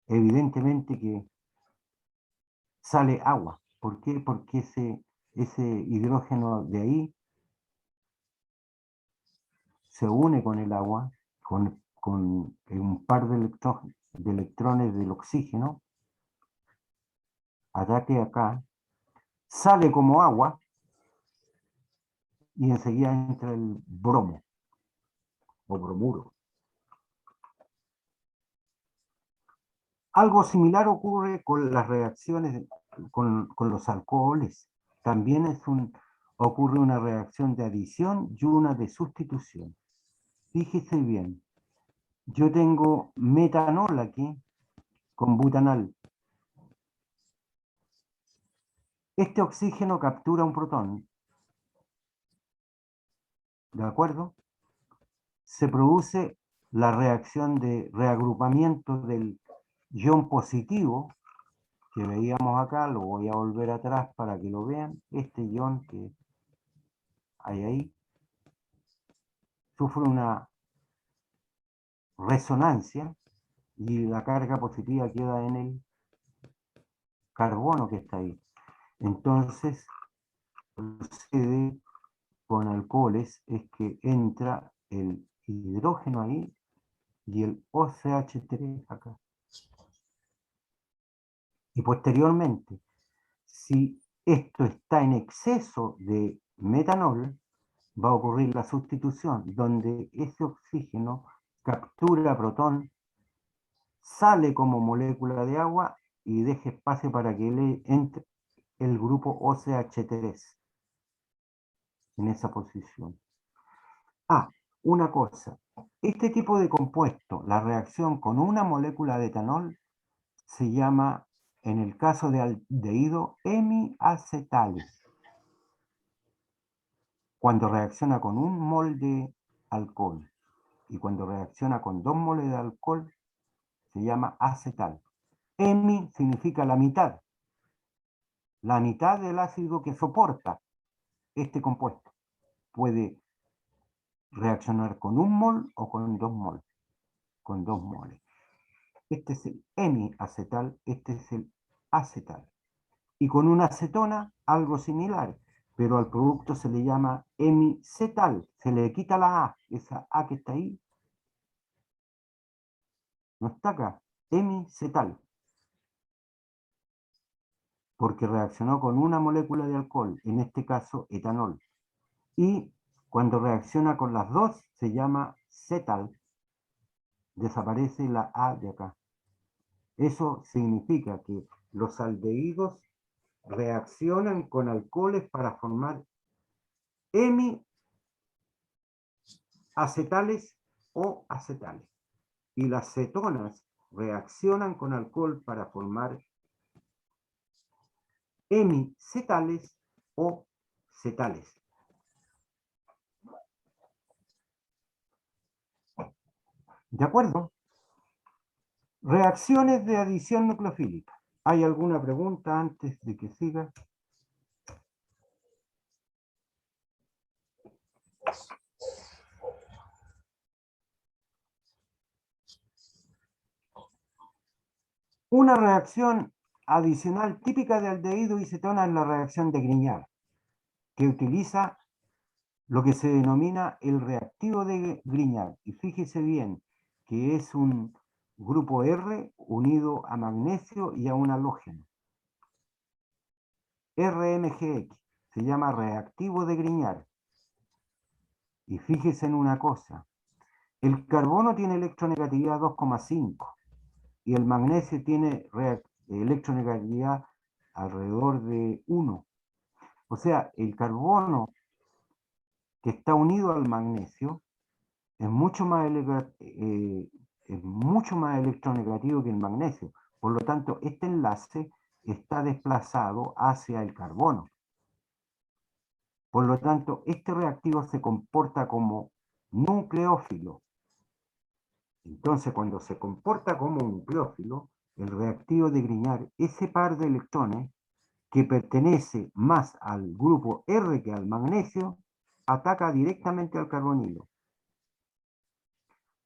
Evidentemente que sale agua. ¿Por qué? Porque ese hidrógeno de ahí se une con el agua, con un par de electrones del oxígeno, ataque acá, sale como agua y enseguida entra el bromo o bromuro. Algo similar ocurre con las reacciones con los alcoholes. También ocurre una reacción de adición y una de sustitución. Fíjese bien, yo tengo metanol aquí con butanal. Este oxígeno captura un protón, ¿de acuerdo? Se produce la reacción de reagrupamiento del ion positivo que veíamos acá, lo voy a volver atrás para que lo vean. Este ion que hay ahí sufre una resonancia y la carga positiva queda en el carbono que está ahí. Entonces, lo que sucede con alcoholes es que entra el hidrógeno ahí y el OCH3 acá. Y posteriormente, si esto está en exceso de metanol, va a ocurrir la sustitución, donde ese oxígeno captura protón, sale como molécula de agua y deja espacio para que le entre el grupo OCH3 en esa posición. Ah, una cosa, este tipo de compuesto, la reacción con una molécula de etanol, se llama, en el caso de aldehído, hemiacetales. Cuando reacciona con un mol de alcohol y cuando reacciona con 2 moles de alcohol, se llama acetal. Hemi significa la mitad del ácido que soporta este compuesto. Puede reaccionar con un mol o con 2 moles. Con 2 moles. Este es el hemiacetal, este es el acetal. Y con una acetona, algo similar, pero al producto se le llama hemicetal. Se le quita la A, esa A que está ahí, no está acá, hemicetal, porque reaccionó con una molécula de alcohol, en este caso etanol. Y cuando reacciona con las dos, se llama cetal, desaparece la A de acá. Eso significa que los aldehídos reaccionan con alcoholes para formar hemiacetales o acetales. Y las cetonas reaccionan con alcohol para formar hemicetales o cetales. ¿De acuerdo? Reacciones de adición nucleofílica. ¿Hay alguna pregunta antes de que siga? Una reacción adicional típica de aldehído y cetona es la reacción de Grignard, que utiliza lo que se denomina el reactivo de Grignard. Y fíjese bien que es un grupo R unido a magnesio y a un halógeno. RMGX, se llama reactivo de Grignard. Y fíjese en una cosa, el carbono tiene electronegatividad 2,5 y el magnesio tiene electronegatividad alrededor de 1. O sea, el carbono que está unido al magnesio es mucho más, es mucho más electronegativo que el magnesio. Por lo tanto, este enlace está desplazado hacia el carbono. Por lo tanto, este reactivo se comporta como nucleófilo. Entonces, cuando se comporta como un nucleófilo, el reactivo de Grignard, ese par de electrones que pertenece más al grupo R que al magnesio, ataca directamente al carbonilo.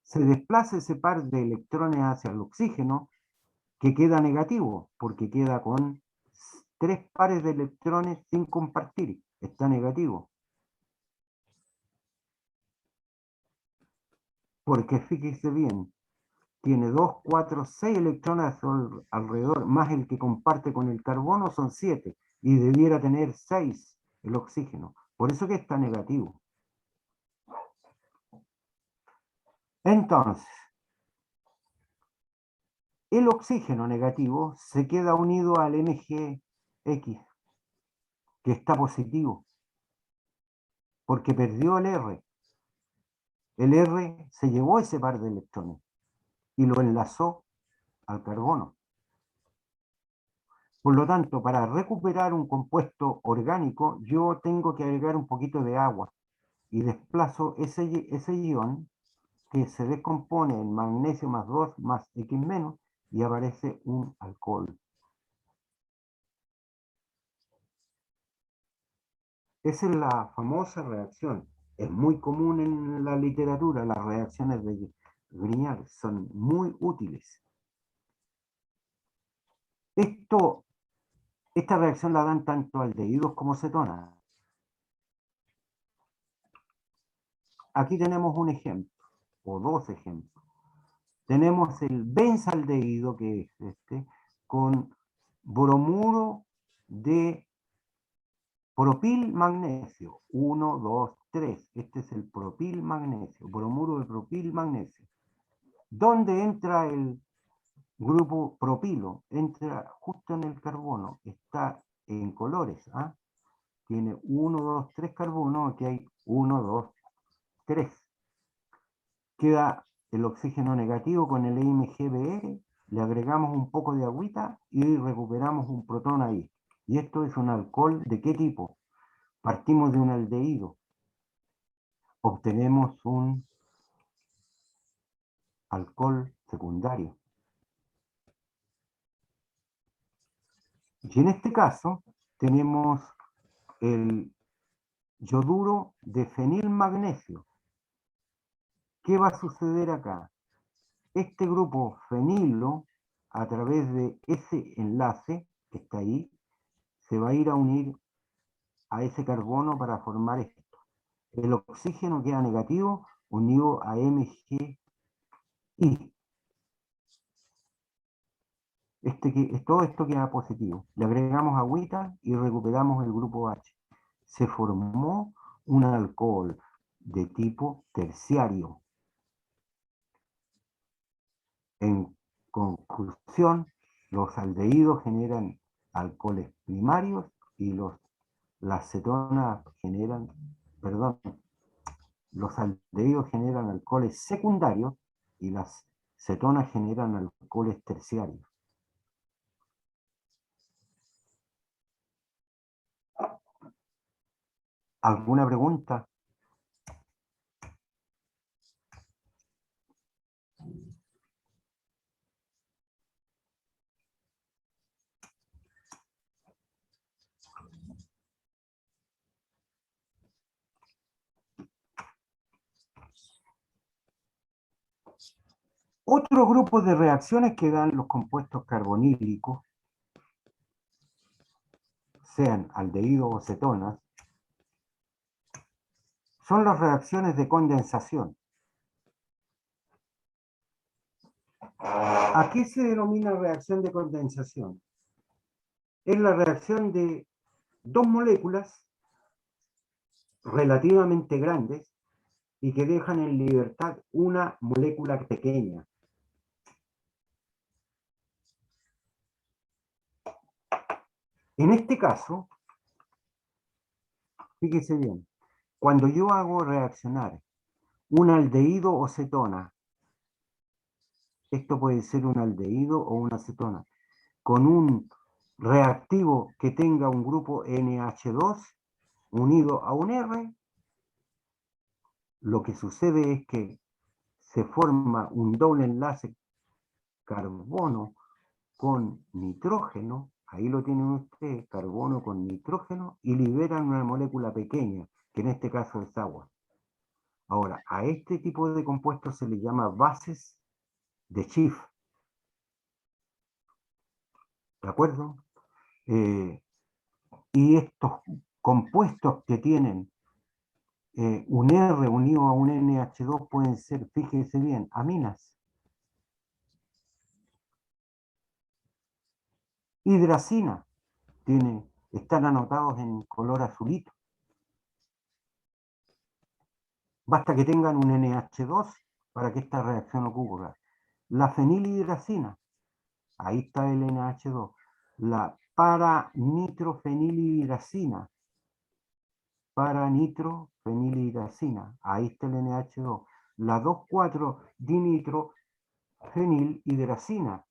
Se desplaza ese par de electrones hacia el oxígeno, que queda negativo, porque queda con 3 pares de electrones sin compartir, está negativo. Porque fíjese bien, tiene 2, 4, 6 electrones alrededor, más el que comparte con el carbono son 7, y debiera tener 6 el oxígeno. Por eso que está negativo. Entonces, el oxígeno negativo se queda unido al MgX, que está positivo, porque perdió el R. El R se llevó ese par de electrones. y lo enlazó al carbono. Por lo tanto, para recuperar un compuesto orgánico, yo tengo que agregar un poquito de agua y desplazo ese ion que se descompone en magnesio más 2 más X menos y aparece un alcohol. Esa es la famosa reacción. Es muy común en la literatura, las reacciones de Grignard son muy útiles. Esta reacción la dan tanto aldehídos como cetonas. Aquí tenemos un ejemplo, o dos ejemplos. Tenemos el benzaldehído, que es este, con bromuro de propil magnesio. 1, 2, 3. Este es el propil magnesio, bromuro de propil magnesio. ¿Dónde entra el grupo propilo? Entra justo en el carbono. Está en colores. ¿Ah? Tiene 1, 2, 3 carbonos. Aquí hay 1, 2, 3. Queda el oxígeno negativo con el IMGBr, le agregamos un poco de agüita y recuperamos un protón ahí. Y esto es un alcohol ¿de qué tipo? Partimos de un aldehído. Obtenemos un alcohol secundario. Y en este caso tenemos el yoduro de fenilmagnesio. ¿Qué va a suceder acá? Este grupo fenilo, a través de ese enlace que está ahí, se va a ir a unir a ese carbono para formar esto. El oxígeno queda negativo unido a MgI. Todo esto queda positivo. Le agregamos agüita y recuperamos el grupo H. Se formó un alcohol de tipo terciario. En conclusión, los aldehídos generan alcoholes primarios y las cetonas generan, perdón, los aldehídos generan alcoholes secundarios y las cetonas generan alcoholes terciarios. ¿Alguna pregunta? Otro grupo de reacciones que dan los compuestos carbonílicos, sean aldehídos o cetonas, son las reacciones de condensación. ¿A qué se denomina reacción de condensación? Es la reacción de dos moléculas relativamente grandes y que dejan en libertad una molécula pequeña. En este caso, fíjese bien, cuando yo hago reaccionar un aldehído o cetona, esto puede ser un aldehído o una cetona, con un reactivo que tenga un grupo NH2 unido a un R, lo que sucede es que se forma un doble enlace carbono con nitrógeno, ahí lo tienen ustedes, carbono con nitrógeno, y liberan una molécula pequeña, que en este caso es agua. Ahora, a este tipo de compuestos se le llama bases de Schiff. ¿De acuerdo? Y estos compuestos que tienen un R unido a un NH2 pueden ser, fíjese bien, aminas. Hidracina, están anotados en color azulito. Basta que tengan un NH2 para que esta reacción ocurra. La fenilhidracina, ahí está el NH2. La paranitrofenilhidracina, ahí está el NH2. La 2,4-dinitro fenilhidracina.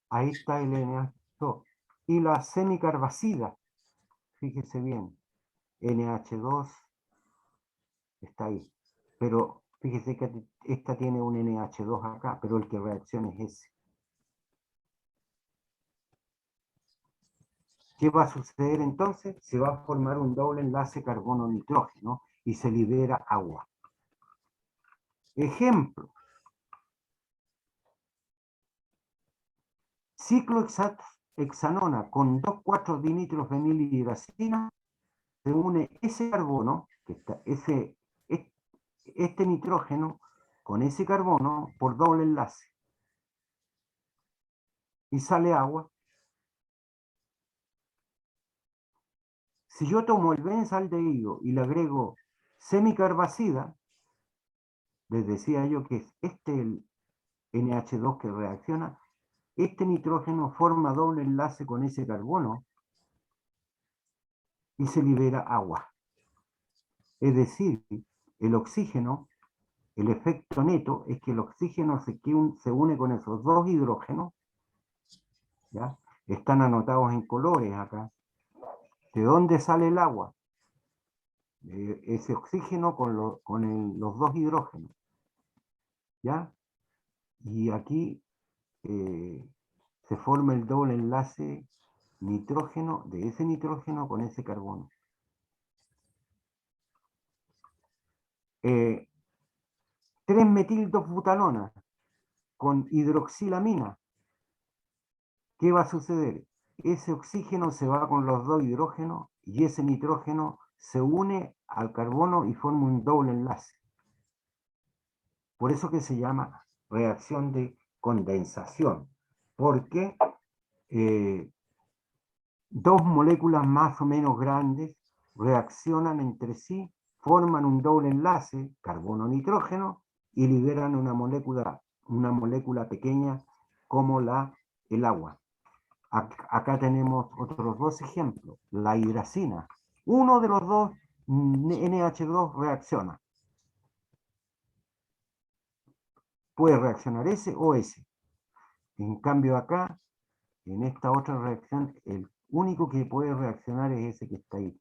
Ahí está el NH2. Y la semicarbazida, fíjese bien, NH2 está ahí. Pero fíjese que esta tiene un NH2 acá, pero el que reacciona es ese. ¿Qué va a suceder entonces? Se va a formar un doble enlace carbono-nitrógeno y se libera agua. Ejemplo. Ciclohexanona con 2,4-dinitrofenilhidracina, se une ese carbono, este nitrógeno, con ese carbono por doble enlace. Y sale agua. Si yo tomo el benzaldehído y le agrego semicarbazida, les decía yo que es el NH2 que reacciona, este nitrógeno forma doble enlace con ese carbono y se libera agua. Es decir, el oxígeno, el efecto neto es que el oxígeno se une con esos dos hidrógenos, ¿ya? Están anotados en colores acá. ¿De dónde sale el agua? Ese oxígeno con los dos hidrógenos, ¿ya? Y aquí se forma el doble enlace nitrógeno, de ese nitrógeno con ese carbono. 3-metil-2-butalona con hidroxilamina. ¿Qué va a suceder? Ese oxígeno se va con los dos hidrógenos y ese nitrógeno se une al carbono y forma un doble enlace. Por eso que se llama reacción de condensación, porque dos moléculas más o menos grandes reaccionan entre sí, forman un doble enlace, carbono-nitrógeno, y liberan una molécula pequeña como el agua. Acá tenemos otros dos ejemplos. La hidracina. Uno de los dos NH2 reacciona. Puede reaccionar ese o ese. En cambio acá, en esta otra reacción, el único que puede reaccionar es ese que está ahí.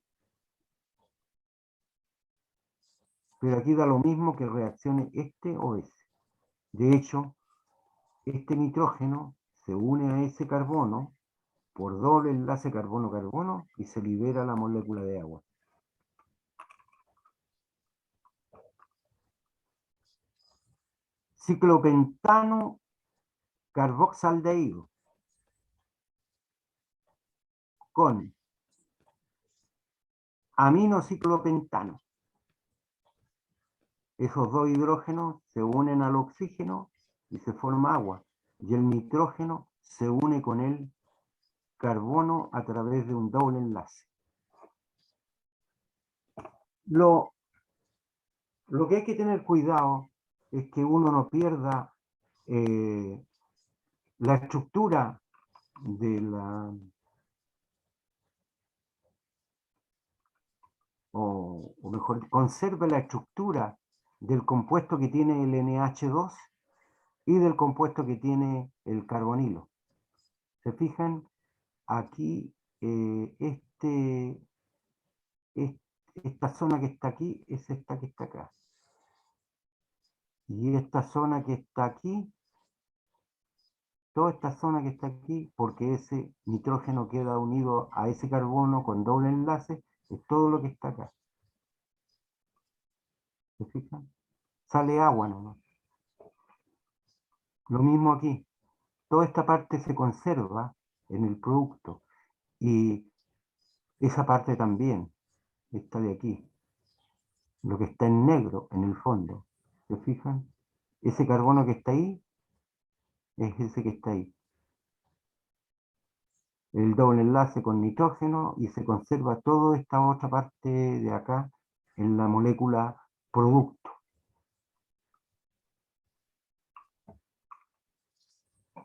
Pero aquí da lo mismo que reaccione este o ese. De hecho, este nitrógeno se une a ese carbono por doble enlace carbono-carbono y se libera la molécula de agua. Ciclopentano carboxaldehído con aminociclopentano. Esos dos hidrógenos se unen al oxígeno y se forma agua. Y el nitrógeno se une con el carbono a través de un doble enlace. Lo que hay que tener cuidado es que uno no pierda la estructura de o mejor, conserve la estructura del compuesto que tiene el NH2 y del compuesto que tiene el carbonilo. ¿Se fijan? Aquí, esta zona que está aquí es esta que está acá. Y esta zona que está aquí, toda esta zona que está aquí, porque ese nitrógeno queda unido a ese carbono con doble enlace, es todo lo que está acá. ¿Se fijan? Sale agua nomás. Lo mismo aquí. Toda esta parte se conserva en el producto. Y esa parte también, esta de aquí. Lo que está en negro en el fondo. ¿Se fijan? Ese carbono que está ahí es ese que está ahí. El doble enlace con nitrógeno y se conserva toda esta otra parte de acá en la molécula producto.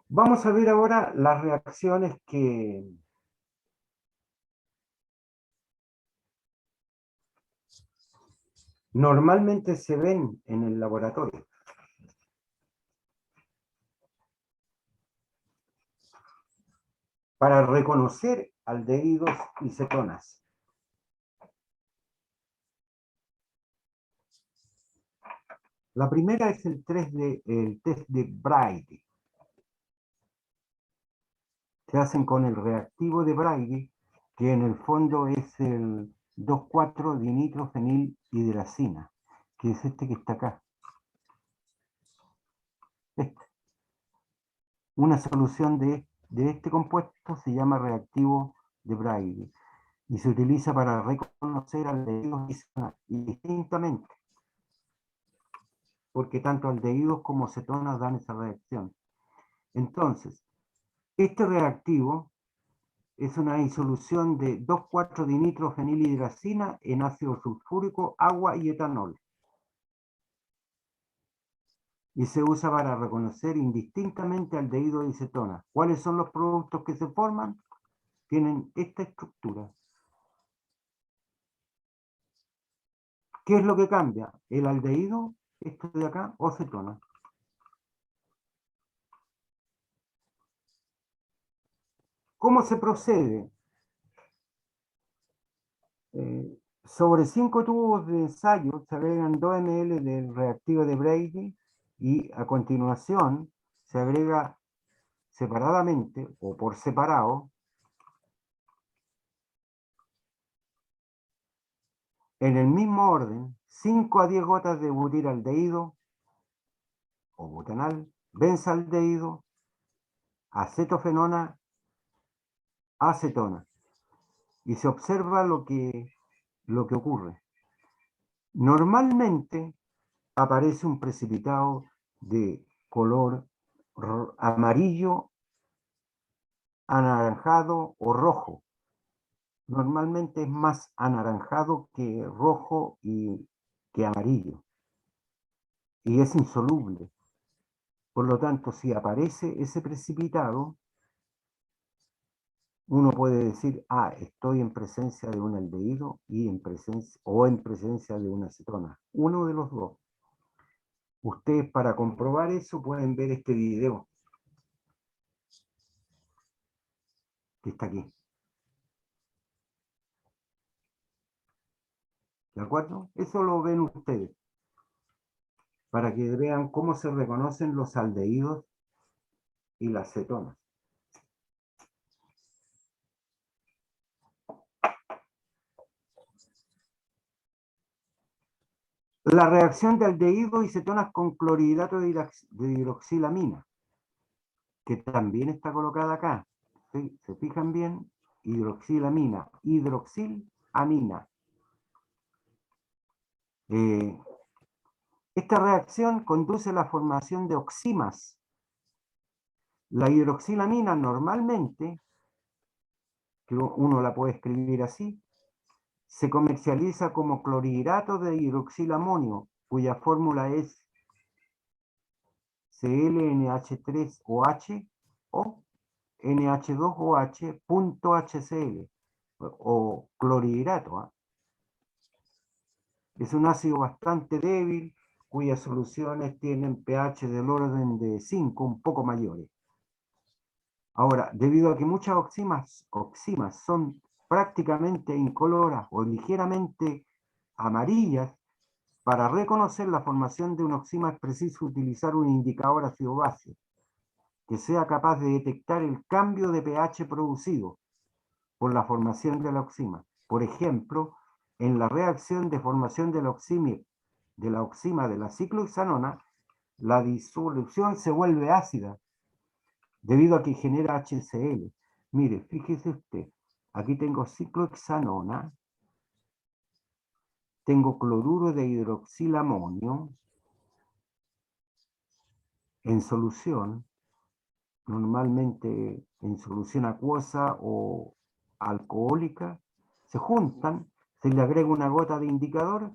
Vamos a ver ahora las reacciones que normalmente se ven en el laboratorio. para reconocer aldehídos y cetonas. La primera es el test de Brady. Se hacen con el reactivo de Brady, que en el fondo es el 2,4-dinitrofenilhidracina, que es este que está acá. Este. Una solución de este compuesto se llama reactivo de Brady y se utiliza para reconocer aldehídos indistintamente, porque tanto aldehídos como cetonas dan esa reacción. Entonces, este reactivo es una disolución de 2,4-dinitrofenilhidracina en ácido sulfúrico, agua y etanol. Y se usa para reconocer indistintamente aldehídos y cetonas. ¿Cuáles son los productos que se forman? Tienen esta estructura. ¿Qué es lo que cambia? ¿El aldehído, esto de acá, o cetona? ¿Cómo se procede? Sobre 5 tubos de ensayo se agregan 2 ml del reactivo de Brady y a continuación se agrega separadamente o por separado en el mismo orden 5 a 10 gotas de butiraldehído o butanal, benzaldehído, acetofenona, acetona. Y se observa lo que ocurre. Normalmente aparece un precipitado de color amarillo, anaranjado o rojo. Normalmente es más anaranjado que rojo y que amarillo. Y es insoluble. Por lo tanto, si aparece ese precipitado, uno puede decir, estoy en presencia de un aldehído en presencia de una acetona. Uno de los dos. Ustedes para comprobar eso pueden ver este video que está aquí. ¿De acuerdo? Eso lo ven ustedes, para que vean cómo se reconocen los aldehídos y las cetonas. La reacción de aldehídos y cetonas con clorhidrato de hidroxilamina, que también está colocada acá. ¿Sí? ¿Se fijan bien? Hidroxilamina, hidroxilamina. Esta reacción conduce a la formación de oximas. La hidroxilamina normalmente, que uno la puede escribir así, se comercializa como clorhidrato de hidroxilamonio, cuya fórmula es ClNH3OH o NH2OH.HCl o clorhidrato. Es un ácido bastante débil cuyas soluciones tienen pH del orden de 5, un poco mayores. Ahora, debido a que muchas oximas son prácticamente incoloras o ligeramente amarillas, para reconocer la formación de un oxima es preciso utilizar un indicador ácido-base que sea capaz de detectar el cambio de pH producido por la formación de la oxima. Por ejemplo, en la reacción de formación de la oxima de la ciclohexanona, la disolución se vuelve ácida debido a que genera HCl. Mire, fíjese usted, aquí tengo ciclohexanona, tengo cloruro de hidroxilamonio en solución, normalmente en solución acuosa o alcohólica, se juntan, se le agrega una gota de indicador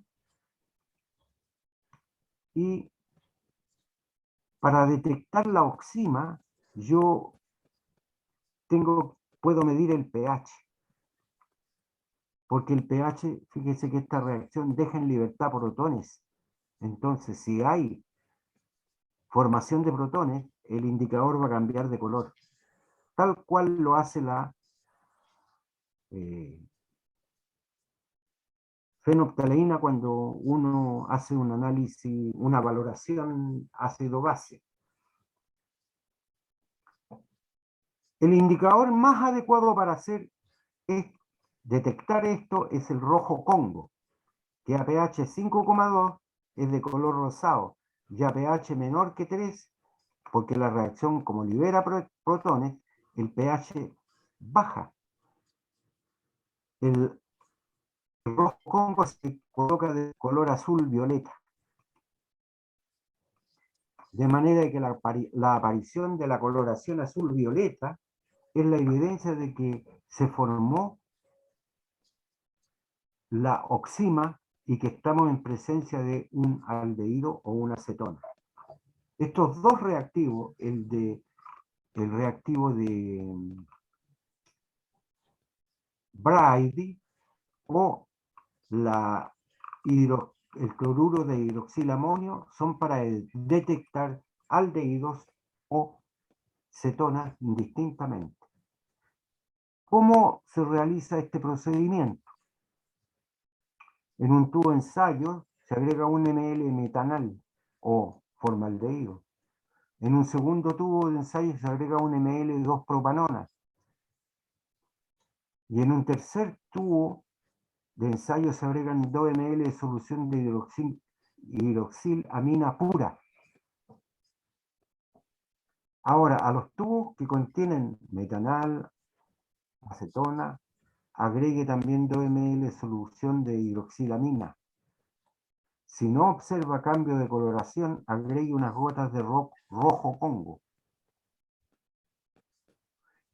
y para detectar la oxima yo puedo medir el pH, porque el pH, fíjese que esta reacción deja en libertad protones. Entonces, si hay formación de protones, el indicador va a cambiar de color. tal cual lo hace la fenolftaleína cuando uno hace un análisis, una valoración ácido-base. El indicador más adecuado para hacer detectar esto es el rojo Congo, que a pH 5,2 es de color rosado, y a pH menor que 3, porque la reacción como libera protones, el pH baja. El rojo Congo se coloca de color azul-violeta. De manera que la aparición de la coloración azul-violeta es la evidencia de que se formó la oxima y que estamos en presencia de un aldehído o una acetona. Estos dos reactivos, el reactivo de Brady o el cloruro de hidroxilamonio, son para detectar aldehídos o cetonas indistintamente. ¿Cómo se realiza este procedimiento? En un tubo de ensayo se agrega 1 ml de metanal o formaldehído. En un segundo tubo de ensayo se agrega 1 ml de 2-propanona. Y en un tercer tubo de ensayo se agregan 2 ml de solución de hidroxilamina pura. Ahora, a los tubos que contienen metanal, acetona, agregue también 2 ml de solución de hidroxilamina. Si no observa cambio de coloración, agregue unas gotas de rojo Congo.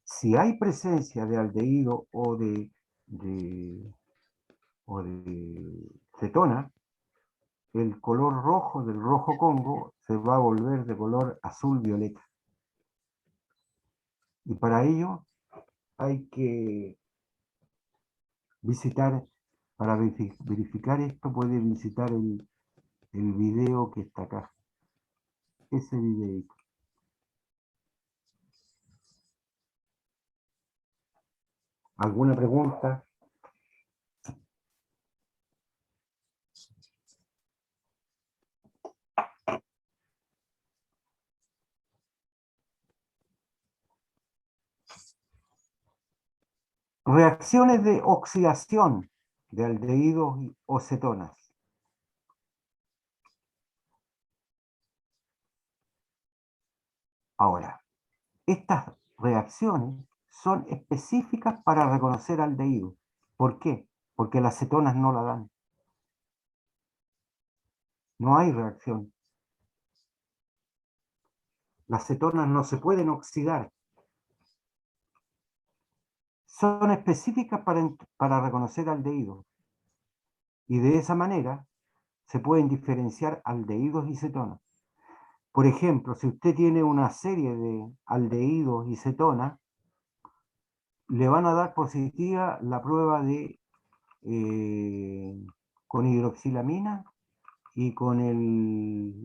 Si hay presencia de aldehído o de cetona, el color rojo del rojo Congo se va a volver de color azul-violeta. Y para ello hay que visitar, para verificar esto, puede visitar el video que está acá. Ese videito. ¿Alguna pregunta? Reacciones de oxidación de aldehídos o cetonas. Ahora, estas reacciones son específicas para reconocer aldehído. ¿Por qué? Porque las cetonas no la dan. No hay reacción. Las cetonas no se pueden oxidar. Son específicas para reconocer aldehídos. Y de esa manera se pueden diferenciar aldehídos y cetonas. Por ejemplo, si usted tiene una serie de aldehídos y cetonas, le van a dar positiva la prueba de con hidroxilamina y con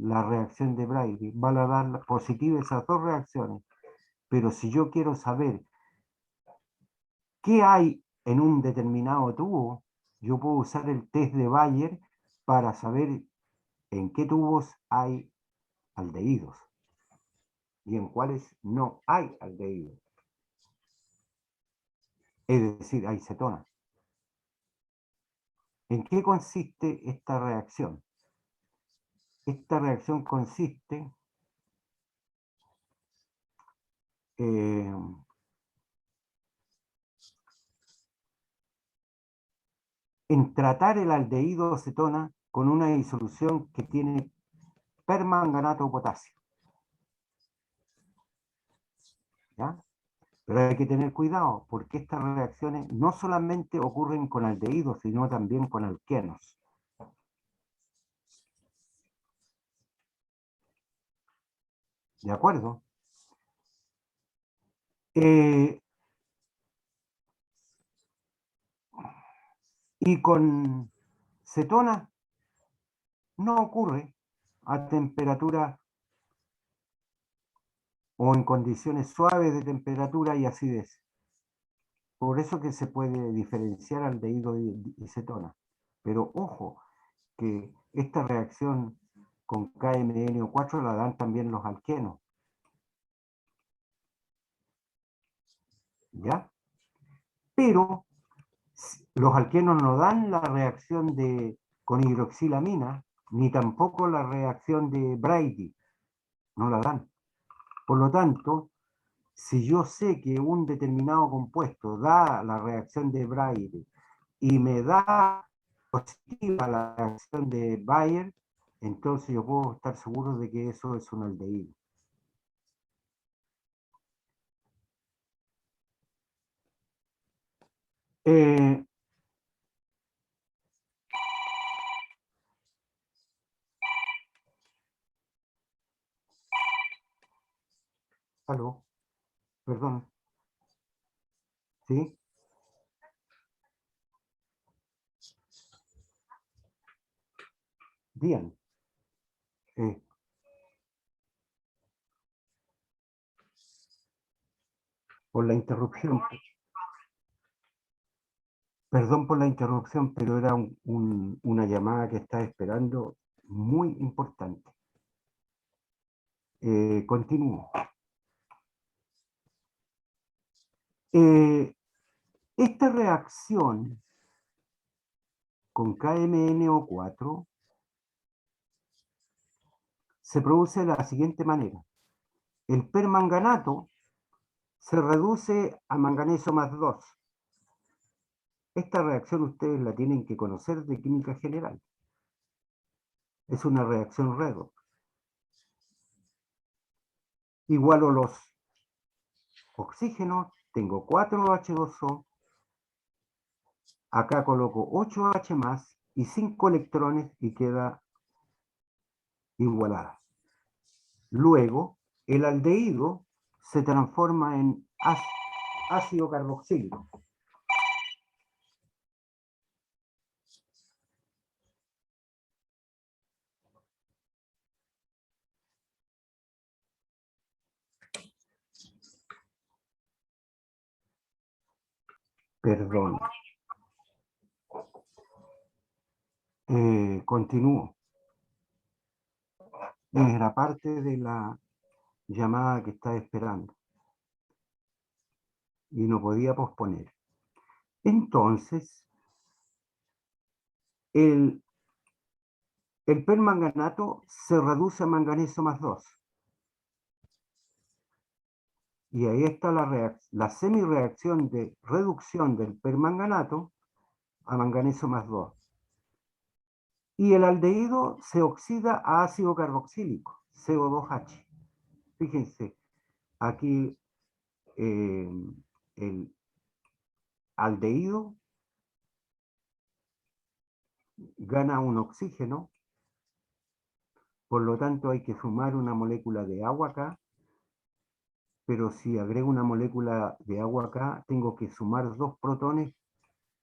la reacción de Brady. Van a dar positiva esas dos reacciones. Pero si yo quiero saber qué hay en un determinado tubo, yo puedo usar el test de Bayer para saber en qué tubos hay aldehídos y en cuáles no hay aldehídos. Es decir, hay cetonas. ¿En qué consiste esta reacción? Esta reacción consiste en tratar el aldehído cetona con una disolución que tiene permanganato de potasio. ¿Ya? Pero hay que tener cuidado, porque estas reacciones no solamente ocurren con aldehídos, sino también con alquenos. ¿De acuerdo? Y con cetona no ocurre a temperatura o en condiciones suaves de temperatura y acidez. Por eso que se puede diferenciar aldehído y cetona. Pero ojo, que esta reacción con KMNO4 la dan también los alquenos. ¿Ya? Pero los alquenos no dan la reacción con hidroxilamina, ni tampoco la reacción de Brady. No la dan. Por lo tanto, si yo sé que un determinado compuesto da la reacción de Brady y me da positiva la reacción de Bayer, entonces yo puedo estar seguro de que eso es un aldehído. Eh, aló, perdón, ¿sí? Bien. Eh, por la interrupción, perdón por la interrupción, pero era una llamada que estaba esperando muy importante. Continúo. Esta reacción con KMNO4 se produce de la siguiente manera. El permanganato se reduce a manganeso más 2. Esta reacción ustedes la tienen que conocer de química general. Es una reacción redox. Igualo los oxígenos, tengo 4H2O, acá coloco 8H más y 5 electrones y queda igualada. Luego, el aldehído se transforma en ácido carboxílico. Perdón. Continúo. Era parte de la llamada que estaba esperando y no podía posponer. Entonces, el permanganato se reduce a manganeso más 2. Y ahí está la semireacción de reducción del permanganato a manganeso más 2. Y el aldehído se oxida a ácido carboxílico, CO2H. Fíjense, aquí el aldehído gana un oxígeno, por lo tanto hay que sumar una molécula de agua acá, pero si agrego una molécula de agua acá, tengo que sumar 2 protones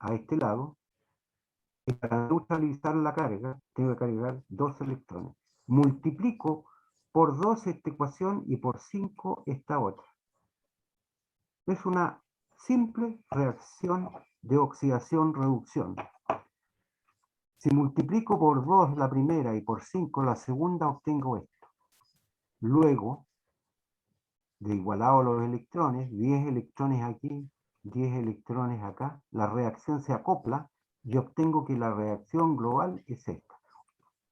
a este lado, y para neutralizar la carga, tengo que cargar 2 electrones. Multiplico por 2 esta ecuación y por 5 esta otra. Es una simple reacción de oxidación-reducción. Si multiplico por 2 la primera y por 5 la segunda, obtengo esto. Luego, de igualado los electrones, 10 electrones aquí, 10 electrones acá, la reacción se acopla y obtengo que la reacción global es esta.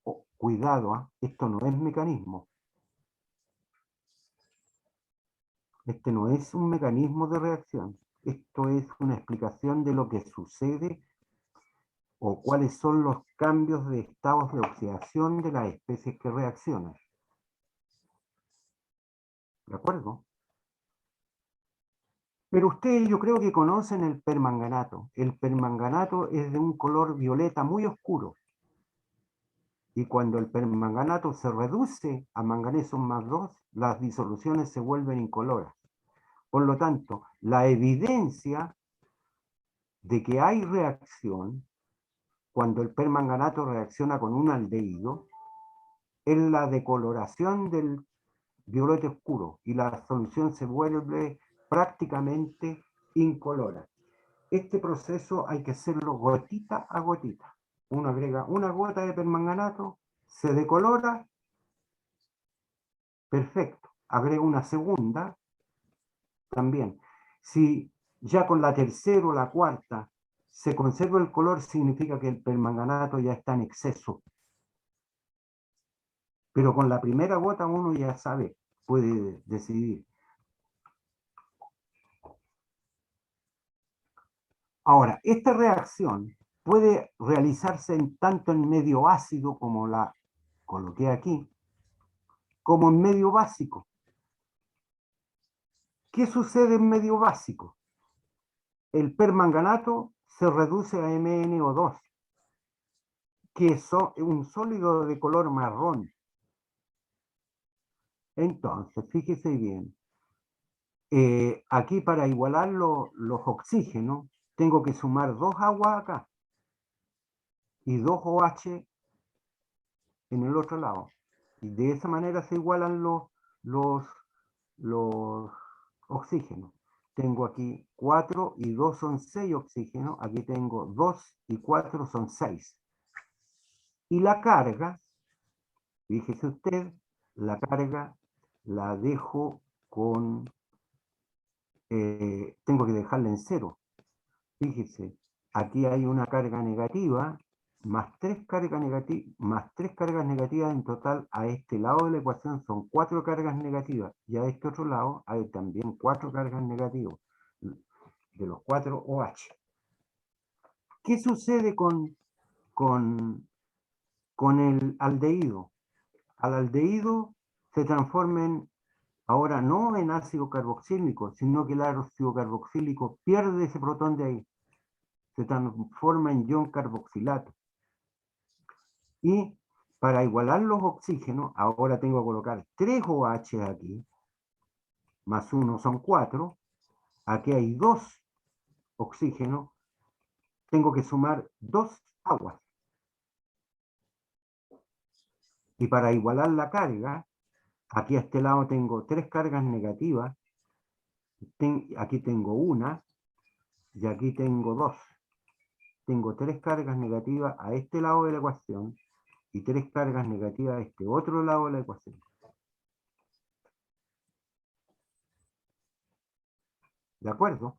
Oh, cuidado, esto no es mecanismo. Este no es un mecanismo de reacción. Esto es una explicación de lo que sucede o cuáles son los cambios de estados de oxidación de las especies que reaccionan. ¿De acuerdo? Pero ustedes yo creo que conocen el permanganato. El permanganato es de un color violeta muy oscuro. Y cuando el permanganato se reduce a manganeso más 2, las disoluciones se vuelven incoloras. Por lo tanto, la evidencia de que hay reacción cuando el permanganato reacciona con un aldehído es la decoloración del violeta oscuro, y la solución se vuelve prácticamente incolora. Este proceso hay que hacerlo gotita a gotita. Uno agrega una gota de permanganato, se decolora, perfecto. Agrega una segunda, también. Si ya con la tercera o la cuarta se conserva el color, significa que el permanganato ya está en exceso. Pero con la primera gota uno ya sabe, puede decidir. Ahora, esta reacción puede realizarse tanto en medio ácido, como la coloqué aquí, como en medio básico. ¿Qué sucede en medio básico? El permanganato se reduce a MnO2, que es un sólido de color marrón. Entonces, fíjese bien, aquí para igualar los oxígenos, tengo que sumar 2 aguas acá y 2 OH en el otro lado. Y de esa manera se igualan los oxígenos. Tengo aquí 4 y 2 son 6 oxígenos. Aquí tengo 2 y 4 son 6. Y la carga, fíjese usted, la carga la dejo con... tengo que dejarla en 0. Fíjese, aquí hay una carga negativa, más 3 cargas negativas en total. A este lado de la ecuación son 4 cargas negativas, y a este otro lado hay también 4 cargas negativas, de los 4 OH. ¿Qué sucede con el aldehído? Al aldehído se transforma ahora no en ácido carboxílico, sino que el ácido carboxílico pierde ese protón de ahí, se transforma en ion carboxilato. Y para igualar los oxígenos, ahora tengo que colocar 3 OH aquí, más 1 son 4, aquí hay 2 oxígenos, tengo que sumar 2 aguas. Y para igualar la carga, aquí a este lado tengo 3 cargas negativas, aquí tengo una, y aquí tengo 2. Tengo 3 cargas negativas a este lado de la ecuación, y 3 cargas negativas a este otro lado de la ecuación. ¿De acuerdo?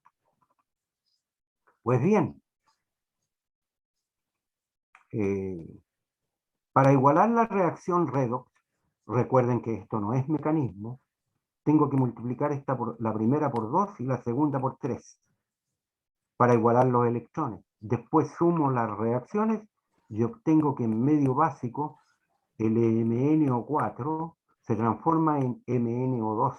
Pues bien, para igualar la reacción redox, recuerden que esto no es mecanismo, tengo que multiplicar la primera por 2 y la segunda por 3 para igualar los electrones. Después sumo las reacciones y obtengo que en medio básico el MnO4 se transforma en MnO2.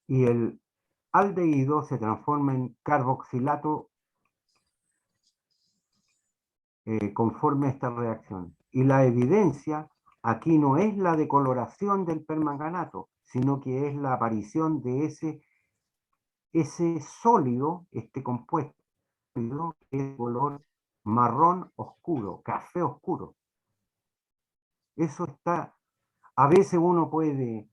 Y el aldehído se transforma en carboxilato conforme a esta reacción. Y la evidencia aquí no es la decoloración del permanganato, sino que es la aparición de ese sólido, este compuesto, que es de color marrón oscuro, café oscuro. Eso está, a veces uno puede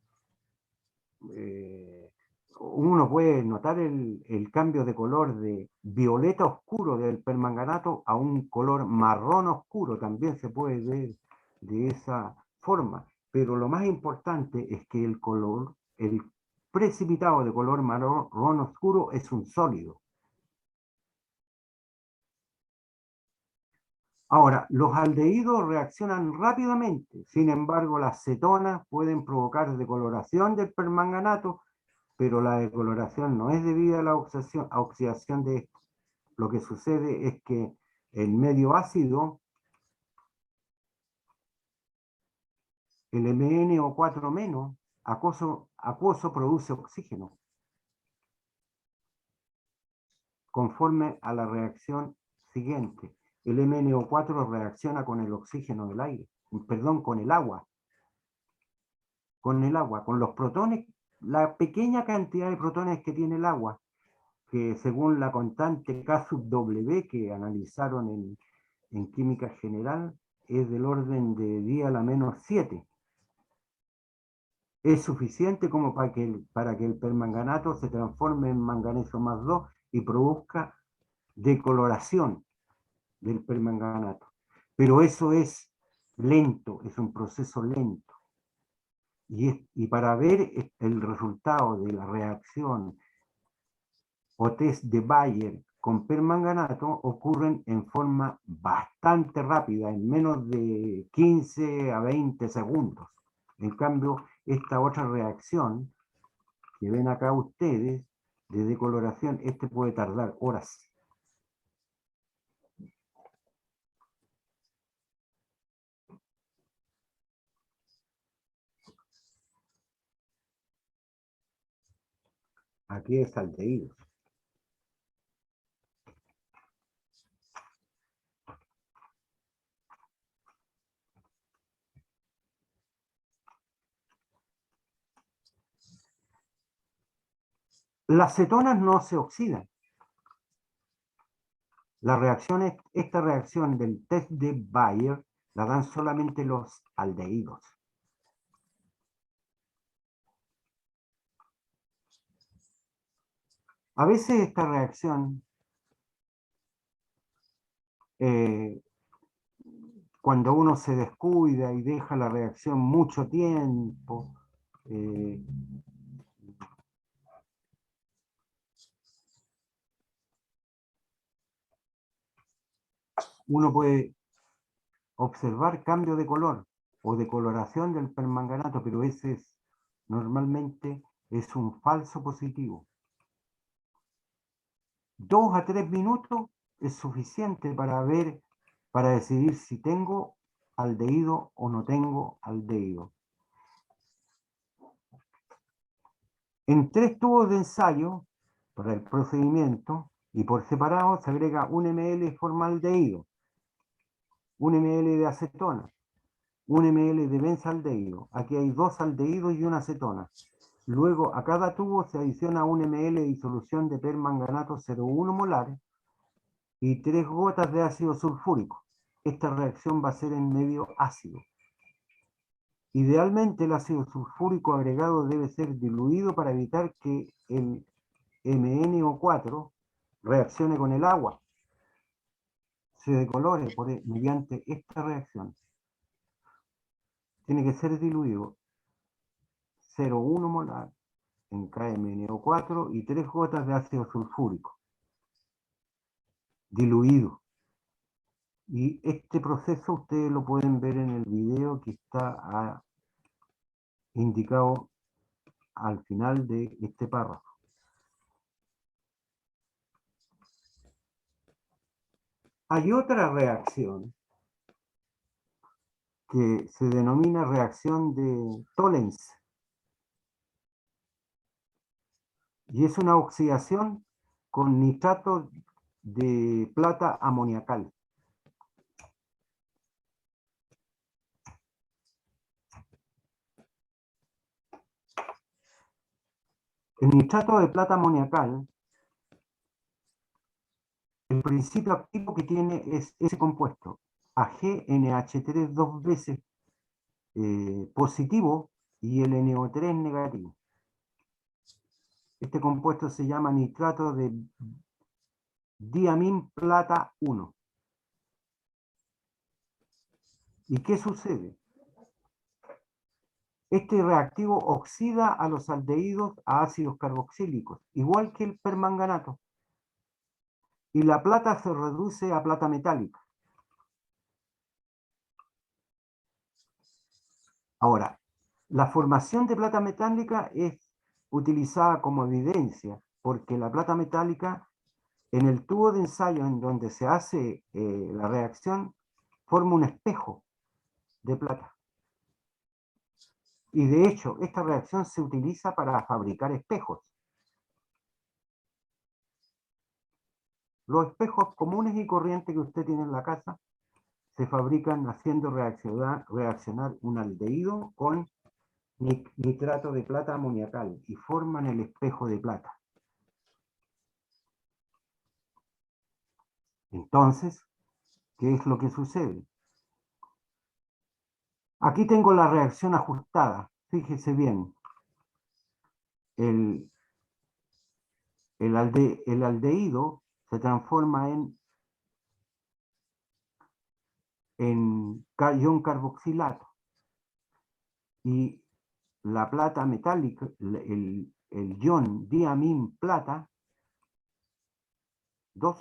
notar el cambio de color de violeta oscuro del permanganato a un color marrón oscuro, también se puede ver de esa forma. Pero lo más importante es que el precipitado de color marrón oscuro es un sólido. Ahora, los aldehídos reaccionan rápidamente, sin embargo las cetonas pueden provocar decoloración del permanganato, pero la decoloración no es debida a la oxidación de esto. Lo que sucede es que en medio ácido, el MnO4- acuoso produce oxígeno, conforme a la reacción siguiente. El MnO4 reacciona con el oxígeno del aire, perdón, con el agua, con los protones, la pequeña cantidad de protones que tiene el agua, que según la constante K sub W que analizaron en química general, es del orden de 10 a la menos 7. Es suficiente como para que el permanganato se transforme en manganeso más 2 y produzca decoloración del permanganato. Pero eso es lento, es un proceso lento. Y para ver el resultado de la reacción o test de Bayer con permanganato ocurren en forma bastante rápida, en menos de 15 a 20 segundos. En cambio, esta otra reacción que ven acá ustedes, de decoloración, este puede tardar horas. Aquí es aldehídos. Las cetonas no se oxidan. Esta reacción del test de Bayer la dan solamente los aldehídos. A veces esta reacción, cuando uno se descuida y deja la reacción mucho tiempo, uno puede observar cambio de color o de coloración del permanganato, pero ese normalmente es un falso positivo. 2 a 3 minutos es suficiente para decidir si tengo aldehído o no tengo aldehído. En 3 tubos de ensayo, para el procedimiento, y por separado se agrega 1 ml de formaldehído, 1 ml de acetona, 1 ml de benzaldehído. Aquí hay 2 aldehídos y una acetona. Luego a cada tubo se adiciona 1 ml de disolución de permanganato 0,1 molar y 3 gotas de ácido sulfúrico. Esta reacción va a ser en medio ácido. Idealmente el ácido sulfúrico agregado debe ser diluido para evitar que el MnO4 reaccione con el agua, se decolore mediante esta reacción. Tiene que ser diluido 0,1 molar en KMnO4 y 3 gotas de ácido sulfúrico diluido. Y este proceso ustedes lo pueden ver en el video que está indicado al final de este párrafo. Hay otra reacción que se denomina reacción de Tollens. Y es una oxidación con nitrato de plata amoniacal. El nitrato de plata amoniacal, el principio activo que tiene es ese compuesto, AgNH3 dos veces positivo y el NO3 negativo. Este compuesto se llama nitrato de diamín plata 1. ¿Y qué sucede? Este reactivo oxida a los aldehídos a ácidos carboxílicos, igual que el permanganato. Y la plata se reduce a plata metálica. Ahora, la formación de plata metálica es utilizada como evidencia, porque la plata metálica, en el tubo de ensayo en donde se hace la reacción, forma un espejo de plata. Y de hecho, esta reacción se utiliza para fabricar espejos. Los espejos comunes y corrientes que usted tiene en la casa se fabrican haciendo reaccionar un aldehído con nitrato de plata amoniacal y forman el espejo de plata. Entonces, ¿qué es lo que sucede? Aquí tengo la reacción ajustada. Fíjese bien. El aldehído se transforma en ion carboxilato. Y la plata metálica, el ion diamín plata, 2,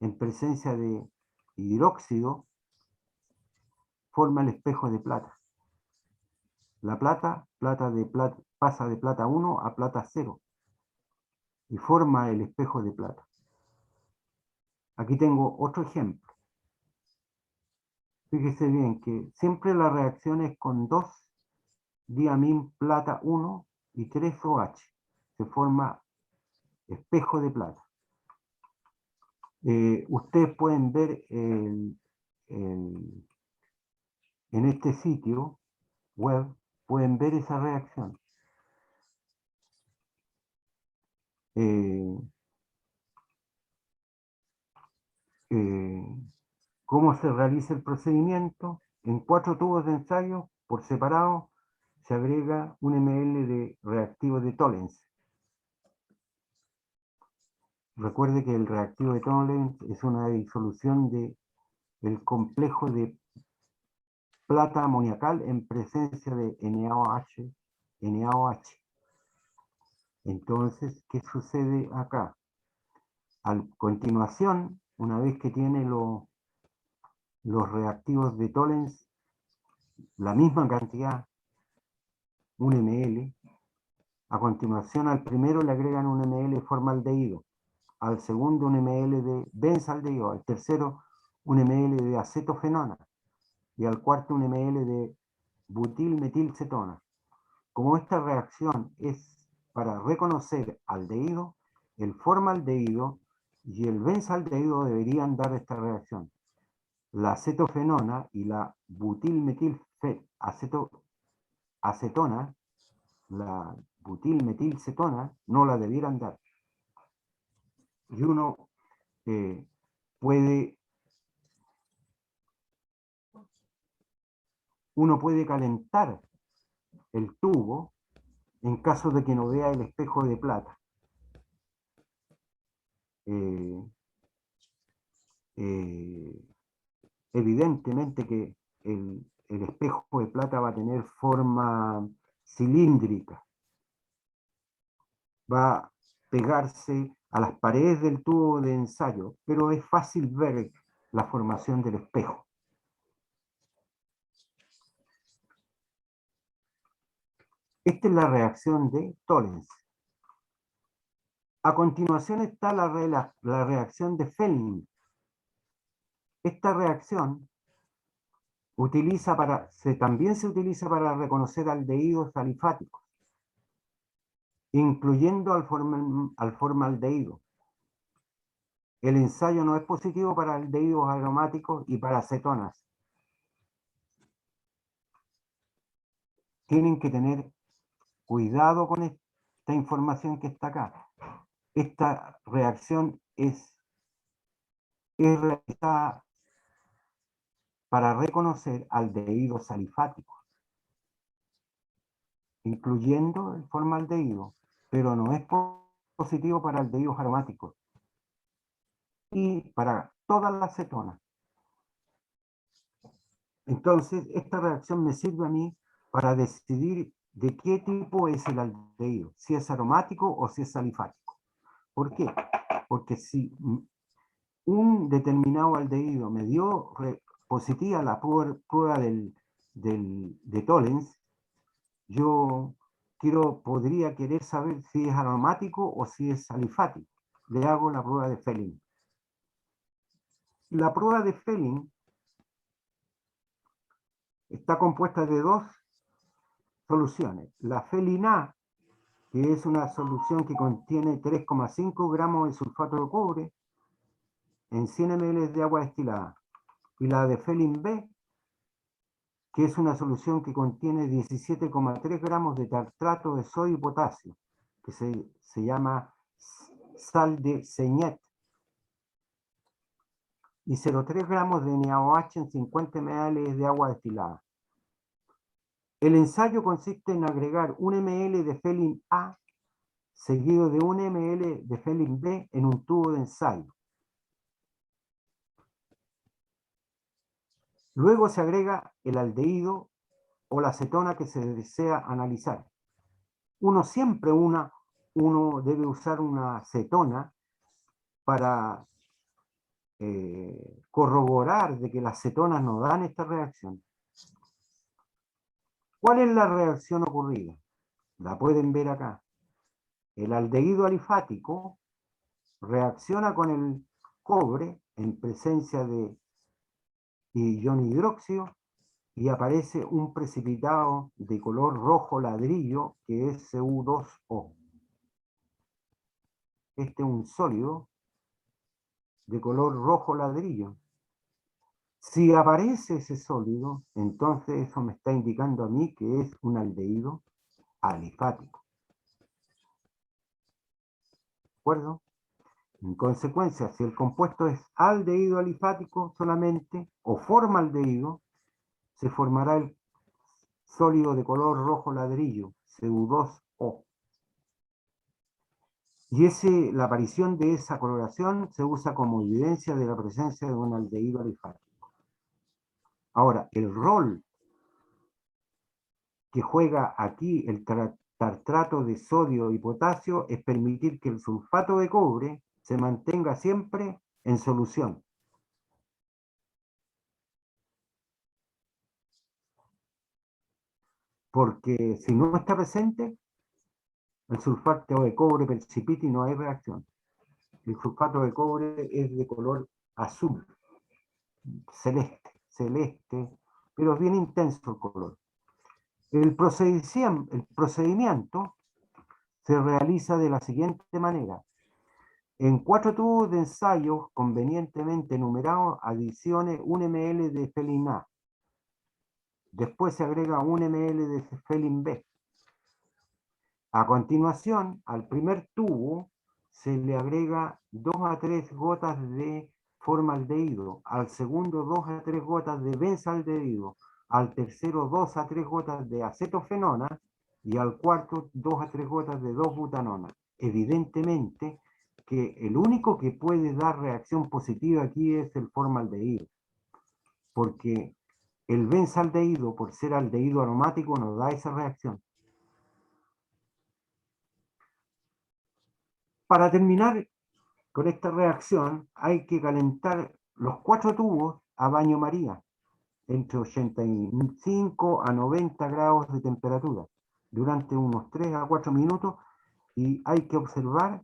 en presencia de hidróxido, forma el espejo de plata. La plata pasa de plata 1 a plata 0 y forma el espejo de plata. Aquí tengo otro ejemplo. Fíjese bien que siempre la reacción es con 2 diamín plata 1 y 3 OH. Se forma espejo de plata. Ustedes pueden ver en este sitio web, pueden ver esa reacción. Cómo se realiza el procedimiento. En 4 tubos de ensayo, por separado, se agrega 1 ml de reactivo de Tollens. Recuerde que el reactivo de Tollens es una disolución del complejo de plata amoniacal en presencia de NaOH. Entonces, ¿qué sucede acá? A continuación, una vez que tiene los reactivos de Tollens, la misma cantidad, 1 ml, a continuación al primero le agregan 1 ml de formaldehído, al segundo 1 ml de benzaldehído, al tercero 1 ml de acetofenona y al cuarto 1 ml de butilmetilcetona. Como esta reacción es para reconocer aldehído, el formaldehído y el benzaldehído deberían dar esta reacción. La acetofenona y la butilmetilacetona, la butilmetilcetona, no la debieran dar. Y uno puede calentar el tubo en caso de que no vea el espejo de plata. Evidentemente que el espejo de plata va a tener forma cilíndrica, va a pegarse a las paredes del tubo de ensayo, pero es fácil ver la formación del espejo. Esta es la reacción de Tollens. A continuación está la reacción de Fehling. Esta reacción también se utiliza para reconocer aldehídos alifáticos, incluyendo al formaldehído. El ensayo no es positivo para aldehídos aromáticos y para cetonas. Tienen que tener cuidado con esta información que está acá. Esta reacción es realizada para reconocer aldehídos alifáticos, incluyendo el formaldehído, pero no es positivo para aldehídos aromáticos y para todas las cetonas. Entonces, esta reacción me sirve a mí para decidir de qué tipo es el aldehído, si es aromático o si es alifático. ¿Por qué? Porque si un determinado aldehído me dio positiva la prueba de Tollens, yo podría querer saber si es aromático o si es alifático. Le hago la prueba de Fehling. La prueba de Fehling está compuesta de 2 soluciones. La Felin-A, que es una solución que contiene 3,5 gramos de sulfato de cobre en 100 ml de agua destilada. Y la de Felin-B, que es una solución que contiene 17,3 gramos de tartrato de sodio y potasio, que se llama sal de Seignet, y 0,3 gramos de NaOH en 50 ml de agua destilada. El ensayo consiste en agregar 1 ml de Felin A seguido de 1 ml de Felin B en un tubo de ensayo. Luego se agrega el aldehído o la acetona que se desea analizar. Uno debe usar una acetona para corroborar de que las cetonas no dan esta reacción. ¿Cuál es la reacción ocurrida? La pueden ver acá. El aldehído alifático reacciona con el cobre en presencia de ion hidróxido y aparece un precipitado de color rojo ladrillo que es Cu2O. Este es un sólido de color rojo ladrillo. Si aparece ese sólido, entonces eso me está indicando a mí que es un aldehído alifático. ¿De acuerdo? En consecuencia, si el compuesto es aldehído alifático solamente, o formaldehído, se formará el sólido de color rojo ladrillo, Cu2O. Y la aparición de esa coloración se usa como evidencia de la presencia de un aldehído alifático. Ahora, el rol que juega aquí el tartrato de sodio y potasio es permitir que el sulfato de cobre se mantenga siempre en solución. Porque si no está presente, el sulfato de cobre precipita y no hay reacción. El sulfato de cobre es de color azul, celeste, pero es bien intenso el color. El procedimiento se realiza de la siguiente manera. En 4 tubos de ensayo convenientemente numerados, adicione 1 ml de Felin A. Después se agrega 1 ml de Felin B. A continuación, al primer tubo se le agrega 2 a 3 gotas de formaldehído, al segundo 2 a 3 gotas de benzaldehído, al tercero 2 a 3 gotas de acetofenona y al cuarto 2 a 3 gotas de 2-butanona. Evidentemente que el único que puede dar reacción positiva aquí es el formaldehído, porque el benzaldehído, por ser aldehído aromático, no da esa reacción. Para terminar con esta reacción hay que calentar los 4 tubos a baño María, entre 85 a 90 grados de temperatura, durante unos 3 a 4 minutos, y hay que observar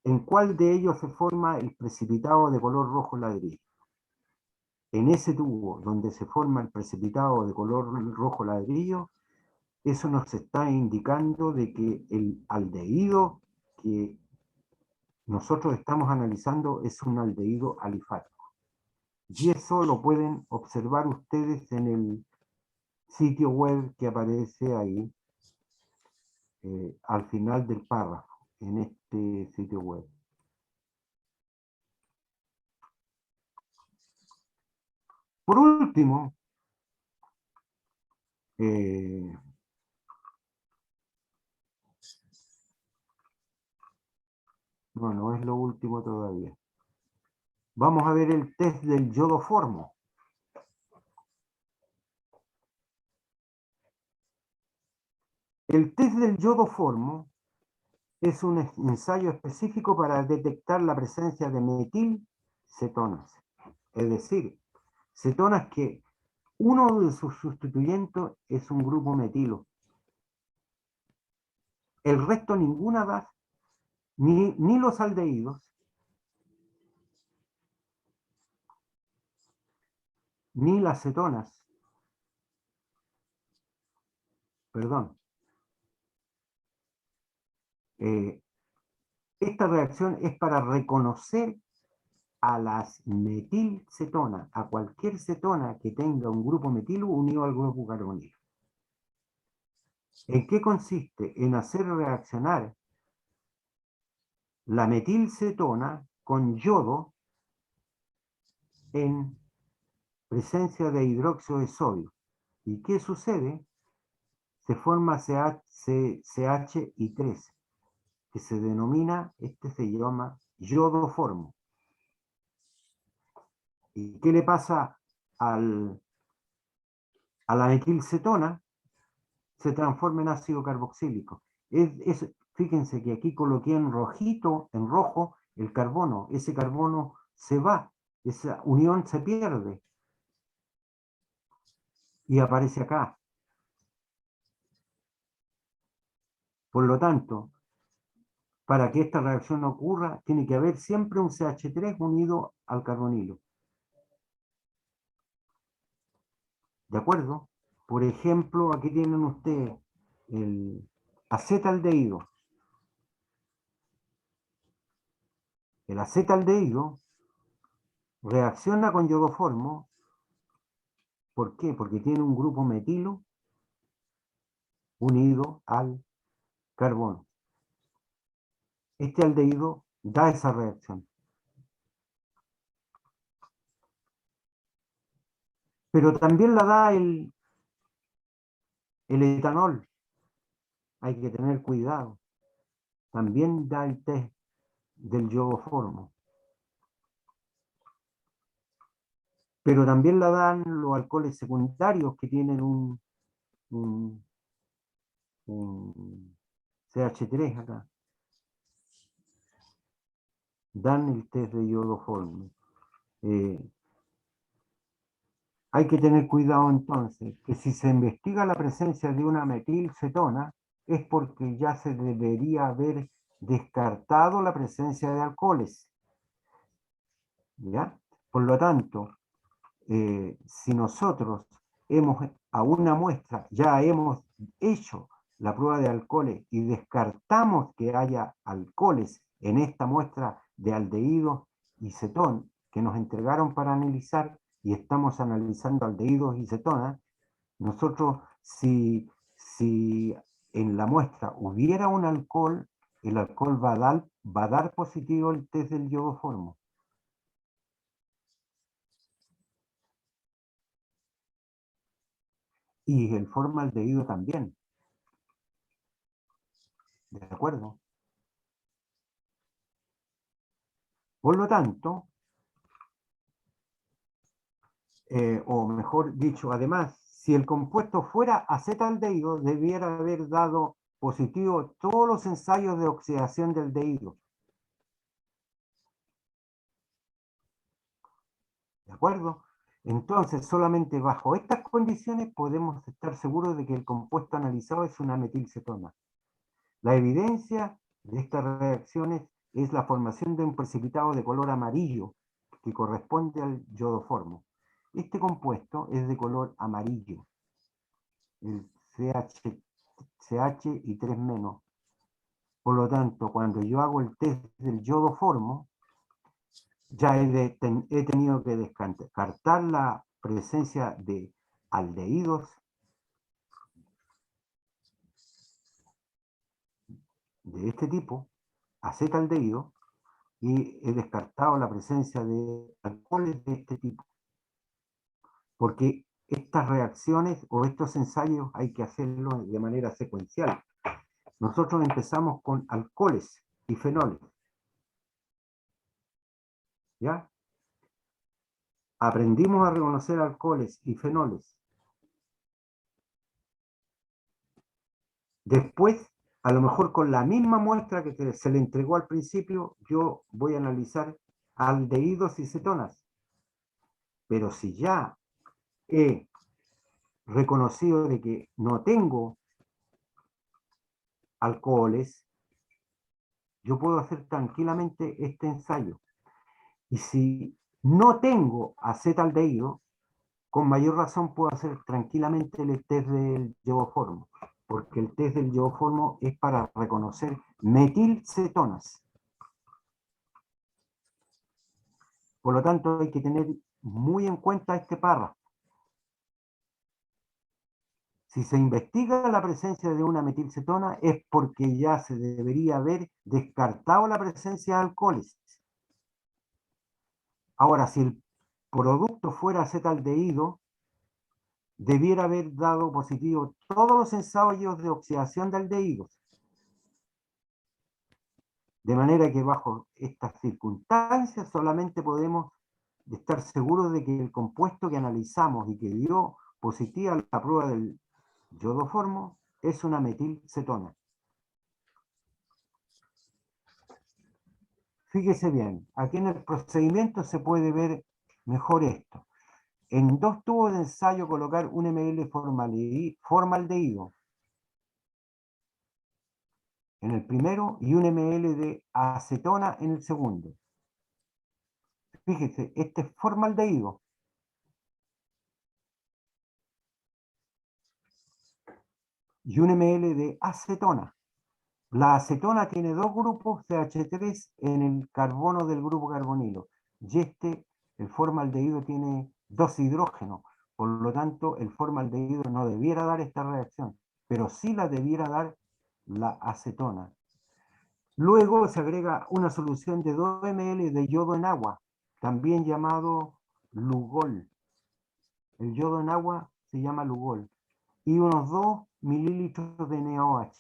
en cuál de ellos se forma el precipitado de color rojo ladrillo. En ese tubo donde se forma el precipitado de color rojo ladrillo, eso nos está indicando de que el aldehído que nosotros estamos analizando es un aldehído alifático. Y eso lo pueden observar ustedes en el sitio web que aparece ahí al final del párrafo, en este sitio web. Por último, no, no es lo último todavía. Vamos a ver el test del yodoformo. El test del yodoformo es un ensayo específico para detectar la presencia de metilcetonas. Es decir, cetonas que uno de sus sustituyentes es un grupo metilo. El resto ninguna da, ni los aldehídos, ni las cetonas. Perdón. Esta reacción es para reconocer a las metilcetonas, a cualquier cetona que tenga un grupo metilo unido al grupo carbonilo. ¿En qué consiste? En hacer reaccionar la metilcetona con yodo en presencia de hidróxido de sodio. ¿Y qué sucede? se forma CH3, que se denomina, este se llama yodoformo. ¿Y qué le pasa a la metilcetona? Se transforma en ácido carboxílico. Fíjense que aquí coloqué en rojito, en rojo, el carbono. Ese carbono se va, esa unión se pierde y aparece acá. Por lo tanto, para que esta reacción ocurra, tiene que haber siempre un CH3 unido al carbonilo. ¿De acuerdo? Por ejemplo, aquí tienen ustedes el acetaldehído. El acetaldehído reacciona con yodoformo. ¿Por qué? Porque tiene un grupo metilo unido al carbono. Este aldehído da esa reacción. Pero también la da el etanol. Hay que tener cuidado. También da el test del yodoformo. Pero también la dan los alcoholes secundarios que tienen un CH3 acá. Dan el test de yodoformo. Hay que tener cuidado entonces, que si se investiga la presencia de una metilcetona, es porque ya se debería haber descartado la presencia de alcoholes. ¿Ya? Por lo tanto, si nosotros a una muestra ya hemos hecho la prueba de alcoholes y descartamos que haya alcoholes en esta muestra de aldehídos y cetón que nos entregaron para analizar, y estamos analizando aldehídos y cetonas, nosotros si en la muestra hubiera un alcohol, el alcohol va a dar positivo el test del yodoformo. Y el formaldehído también. ¿De acuerdo? Por lo tanto, o mejor dicho, además, si el compuesto fuera acetaldehído, debiera haber dado positivo todos los ensayos de oxidación del aldehído. ¿De acuerdo? Entonces, solamente bajo estas condiciones podemos estar seguros de que el compuesto analizado es una metilcetona. La evidencia de estas reacciones es la formación de un precipitado de color amarillo que corresponde al yodoformo. Este compuesto es de color amarillo, el CH y 3 menos. Por lo tanto, cuando yo hago el test del yodoformo, ya he tenido que descartar la presencia de aldehídos de este tipo, acetaldehído, y he descartado la presencia de alcoholes de este tipo. Porque estas reacciones o estos ensayos hay que hacerlos de manera secuencial. Nosotros empezamos con alcoholes y fenoles. ¿Ya? Aprendimos a reconocer alcoholes y fenoles. Después, a lo mejor con la misma muestra que se le entregó al principio, yo voy a analizar aldehídos y cetonas. Pero si ya he reconocido de que no tengo alcoholes, yo puedo hacer tranquilamente este ensayo. Y si no tengo acetaldehído, con mayor razón puedo hacer tranquilamente el test del yodoformo, porque el test del yodoformo es para reconocer metilcetonas. Por lo tanto, hay que tener muy en cuenta este párrafo. Si se investiga la presencia de una metilcetona es porque ya se debería haber descartado la presencia de alcoholes. Ahora, si el producto fuera acetaldehído, debiera haber dado positivo todos los ensayos de oxidación de aldehídos. De manera que bajo estas circunstancias solamente podemos estar seguros de que el compuesto que analizamos y que dio positiva la prueba del yodoformo es una metilcetona. Fíjese bien, aquí en el procedimiento se puede ver mejor esto. En 2 tubos de ensayo colocar 1 ml formaldehído en el primero y 1 ml de acetona en el segundo. Fíjese, este es formaldehído. Y 1 ml de acetona. La acetona tiene 2 grupos CH3 en el carbono del grupo carbonilo. Y el formaldehído, tiene 2 hidrógenos. Por lo tanto, el formaldehído no debiera dar esta reacción, pero sí la debiera dar la acetona. Luego se agrega una solución de 2 ml de yodo en agua, también llamado Lugol. El yodo en agua se llama Lugol. Y unos 2 mililitros de NaOH.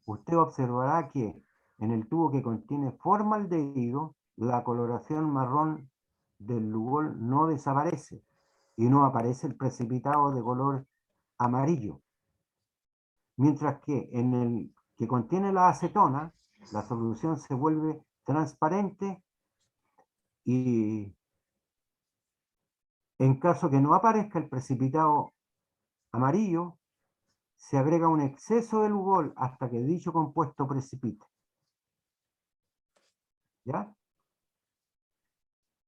Usted observará que en el tubo que contiene formaldehído, la coloración marrón del Lugol no desaparece y no aparece el precipitado de color amarillo. Mientras que en el que contiene la acetona, la solución se vuelve transparente y en caso que no aparezca el precipitado amarillo, se agrega un exceso de Lugol hasta que dicho compuesto precipite. ¿Ya?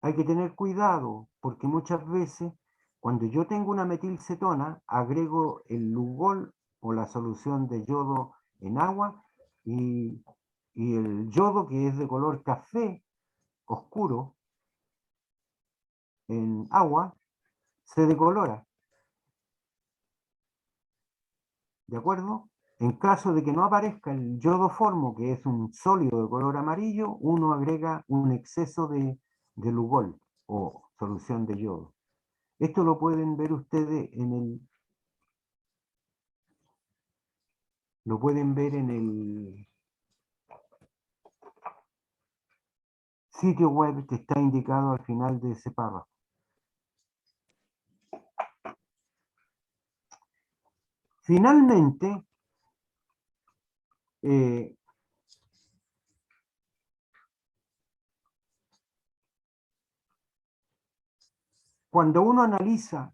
Hay que tener cuidado porque muchas veces cuando yo tengo una metilcetona, agrego el Lugol o la solución de yodo en agua y el yodo, que es de color café oscuro en agua, se decolora. ¿De acuerdo? En caso de que no aparezca el yodoformo, que es un sólido de color amarillo, uno agrega un exceso de Lugol o solución de yodo. Esto lo pueden ver ustedes lo pueden ver en el sitio web que está indicado al final de ese párrafo. Finalmente, cuando uno analiza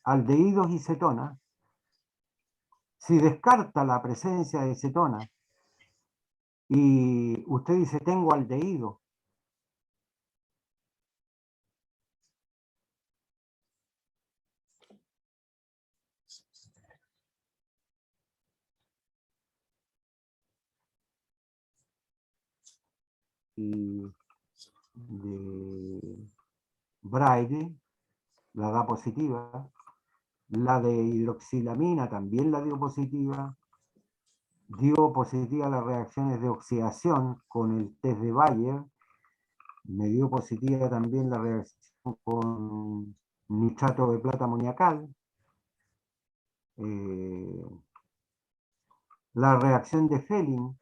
aldehídos y cetonas, si descarta la presencia de cetona y usted dice tengo aldehído, y de Braille la da positiva, la de hidroxilamina también la dio positiva las reacciones de oxidación con el test de Bayer, me dio positiva también la reacción con nitrato de plata amoniacal, la reacción de Fehling,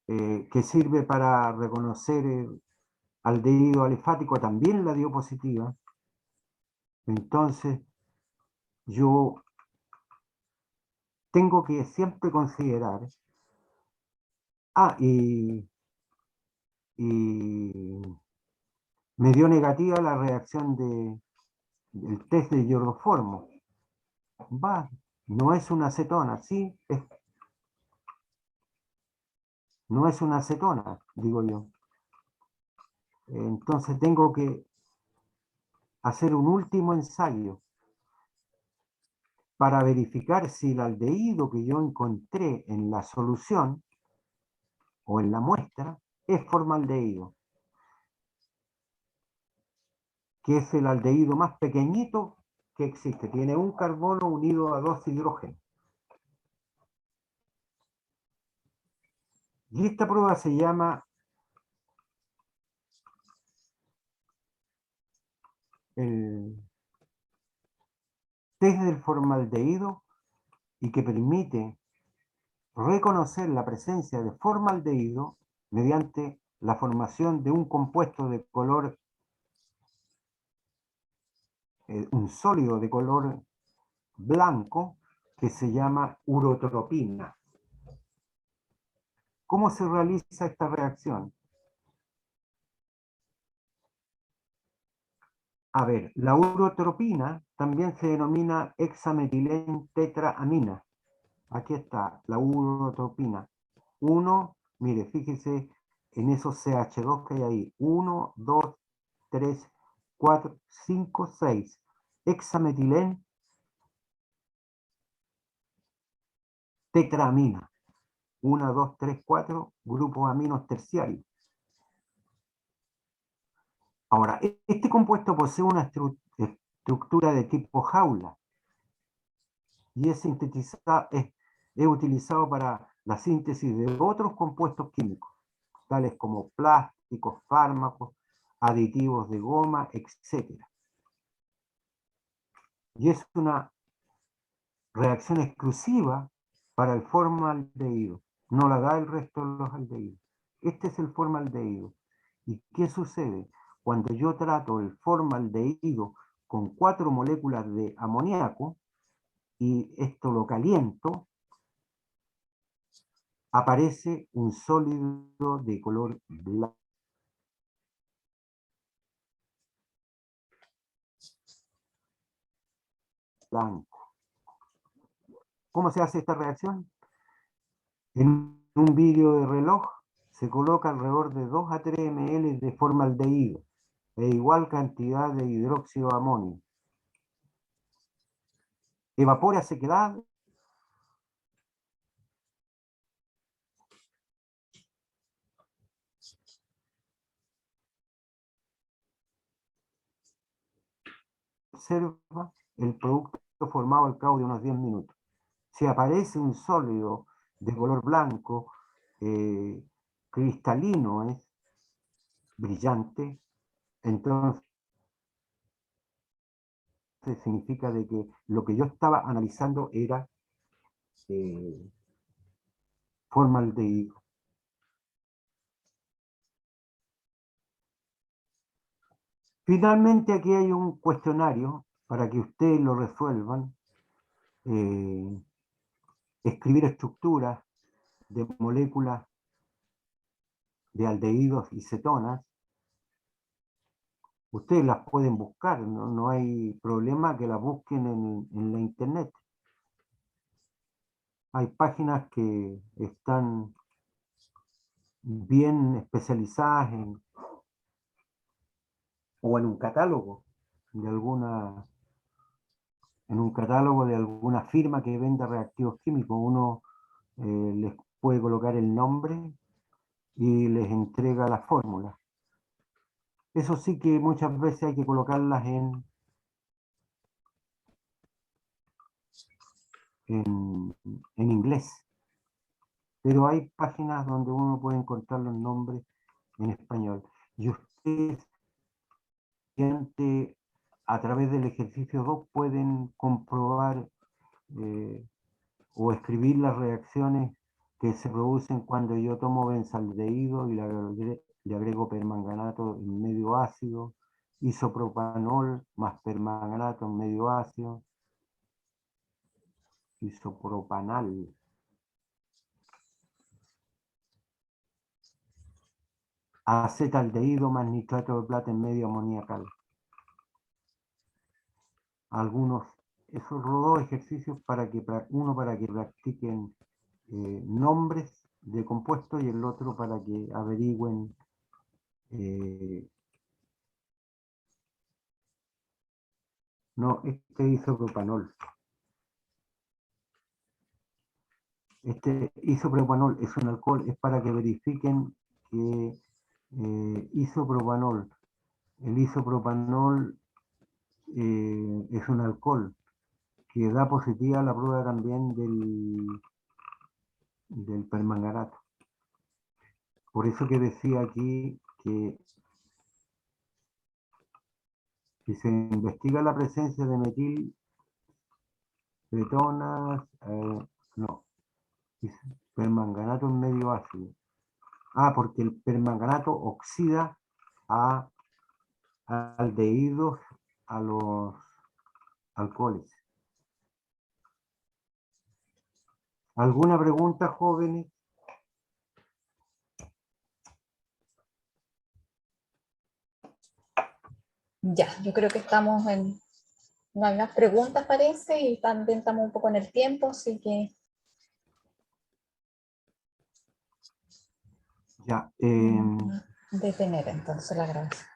que sirve para reconocer aldehído alifático, también la dio positiva. Entonces, yo tengo que siempre considerar, y me dio negativa la reacción del test de iodoformo. No es una acetona, sí, no es una acetona, digo yo. Entonces tengo que hacer un último ensayo para verificar si el aldehído que yo encontré en la solución o en la muestra es formaldehído, que es el aldehído más pequeñito que existe. Tiene un carbono unido a 2 hidrógenos. Y esta prueba se llama el test del formaldehído y que permite reconocer la presencia de formaldehído mediante la formación de un compuesto de color, un sólido de color blanco que se llama urotropina. ¿Cómo se realiza esta reacción? A ver, la urotropina también se denomina hexametilén-tetraamina. Aquí está, la urotropina. Mire, fíjese en esos CH2 que hay ahí. 1, 2, 3, 4, 5, 6. Hexametilén tetraamina. 1, 2, 3, 4 grupos aminos terciarios. Ahora, este compuesto posee una estructura de tipo jaula y es utilizado para la síntesis de otros compuestos químicos, tales como plásticos, fármacos, aditivos de goma, etc. Y es una reacción exclusiva para el formaldehído. No la da el resto de los aldehídos. Este es el formaldehído. ¿Y qué sucede? Cuando yo trato el formaldehído con 4 moléculas de amoníaco y esto lo caliento, aparece un sólido de color blanco. ¿Cómo se hace esta reacción? En un vidrio de reloj se coloca alrededor de 2 a 3 ml de formaldehído e igual cantidad de hidróxido de amonio. Evapora sequedad observa el producto formado al cabo de unos 10 minutos. Si aparece un sólido de color blanco, cristalino, es brillante, entonces significa de que lo que yo estaba analizando era formaldehído. Finalmente aquí hay un cuestionario para que ustedes lo resuelvan. Escribir estructuras de moléculas de aldehídos y cetonas. Ustedes las pueden buscar, no hay problema que las busquen en la internet. Hay páginas que están bien especializadas o en un catálogo de alguna firma que venda reactivos químicos. Uno les puede colocar el nombre y les entrega la fórmula. Eso sí que muchas veces hay que colocarlas en inglés, pero hay páginas donde uno puede encontrar los nombres en español. Y ustedes, a través del ejercicio 2, pueden comprobar o escribir las reacciones que se producen cuando yo tomo benzaldehído y le agrego permanganato en medio ácido, isopropanol más permanganato en medio ácido, isopropanal. Acetaldehído más nitrato de plata en medio amoníacal. Esos dos ejercicios para que practiquen nombres de compuestos y el otro para que averigüen este isopropanol. Este isopropanol es un alcohol, es para que verifiquen que isopropanol, el isopropanol es un alcohol que da positiva a la prueba también del permanganato. Por eso que decía aquí que si se investiga la presencia de metil cetonas, no. Permanganato es medio ácido. Ah, porque el permanganato oxida a aldehídos a los alcoholes. ¿Alguna pregunta, jóvenes? Ya, yo creo que estamos en... No hay más preguntas, parece, y también estamos un poco en el tiempo, así que... Ya. Detener entonces la grabación.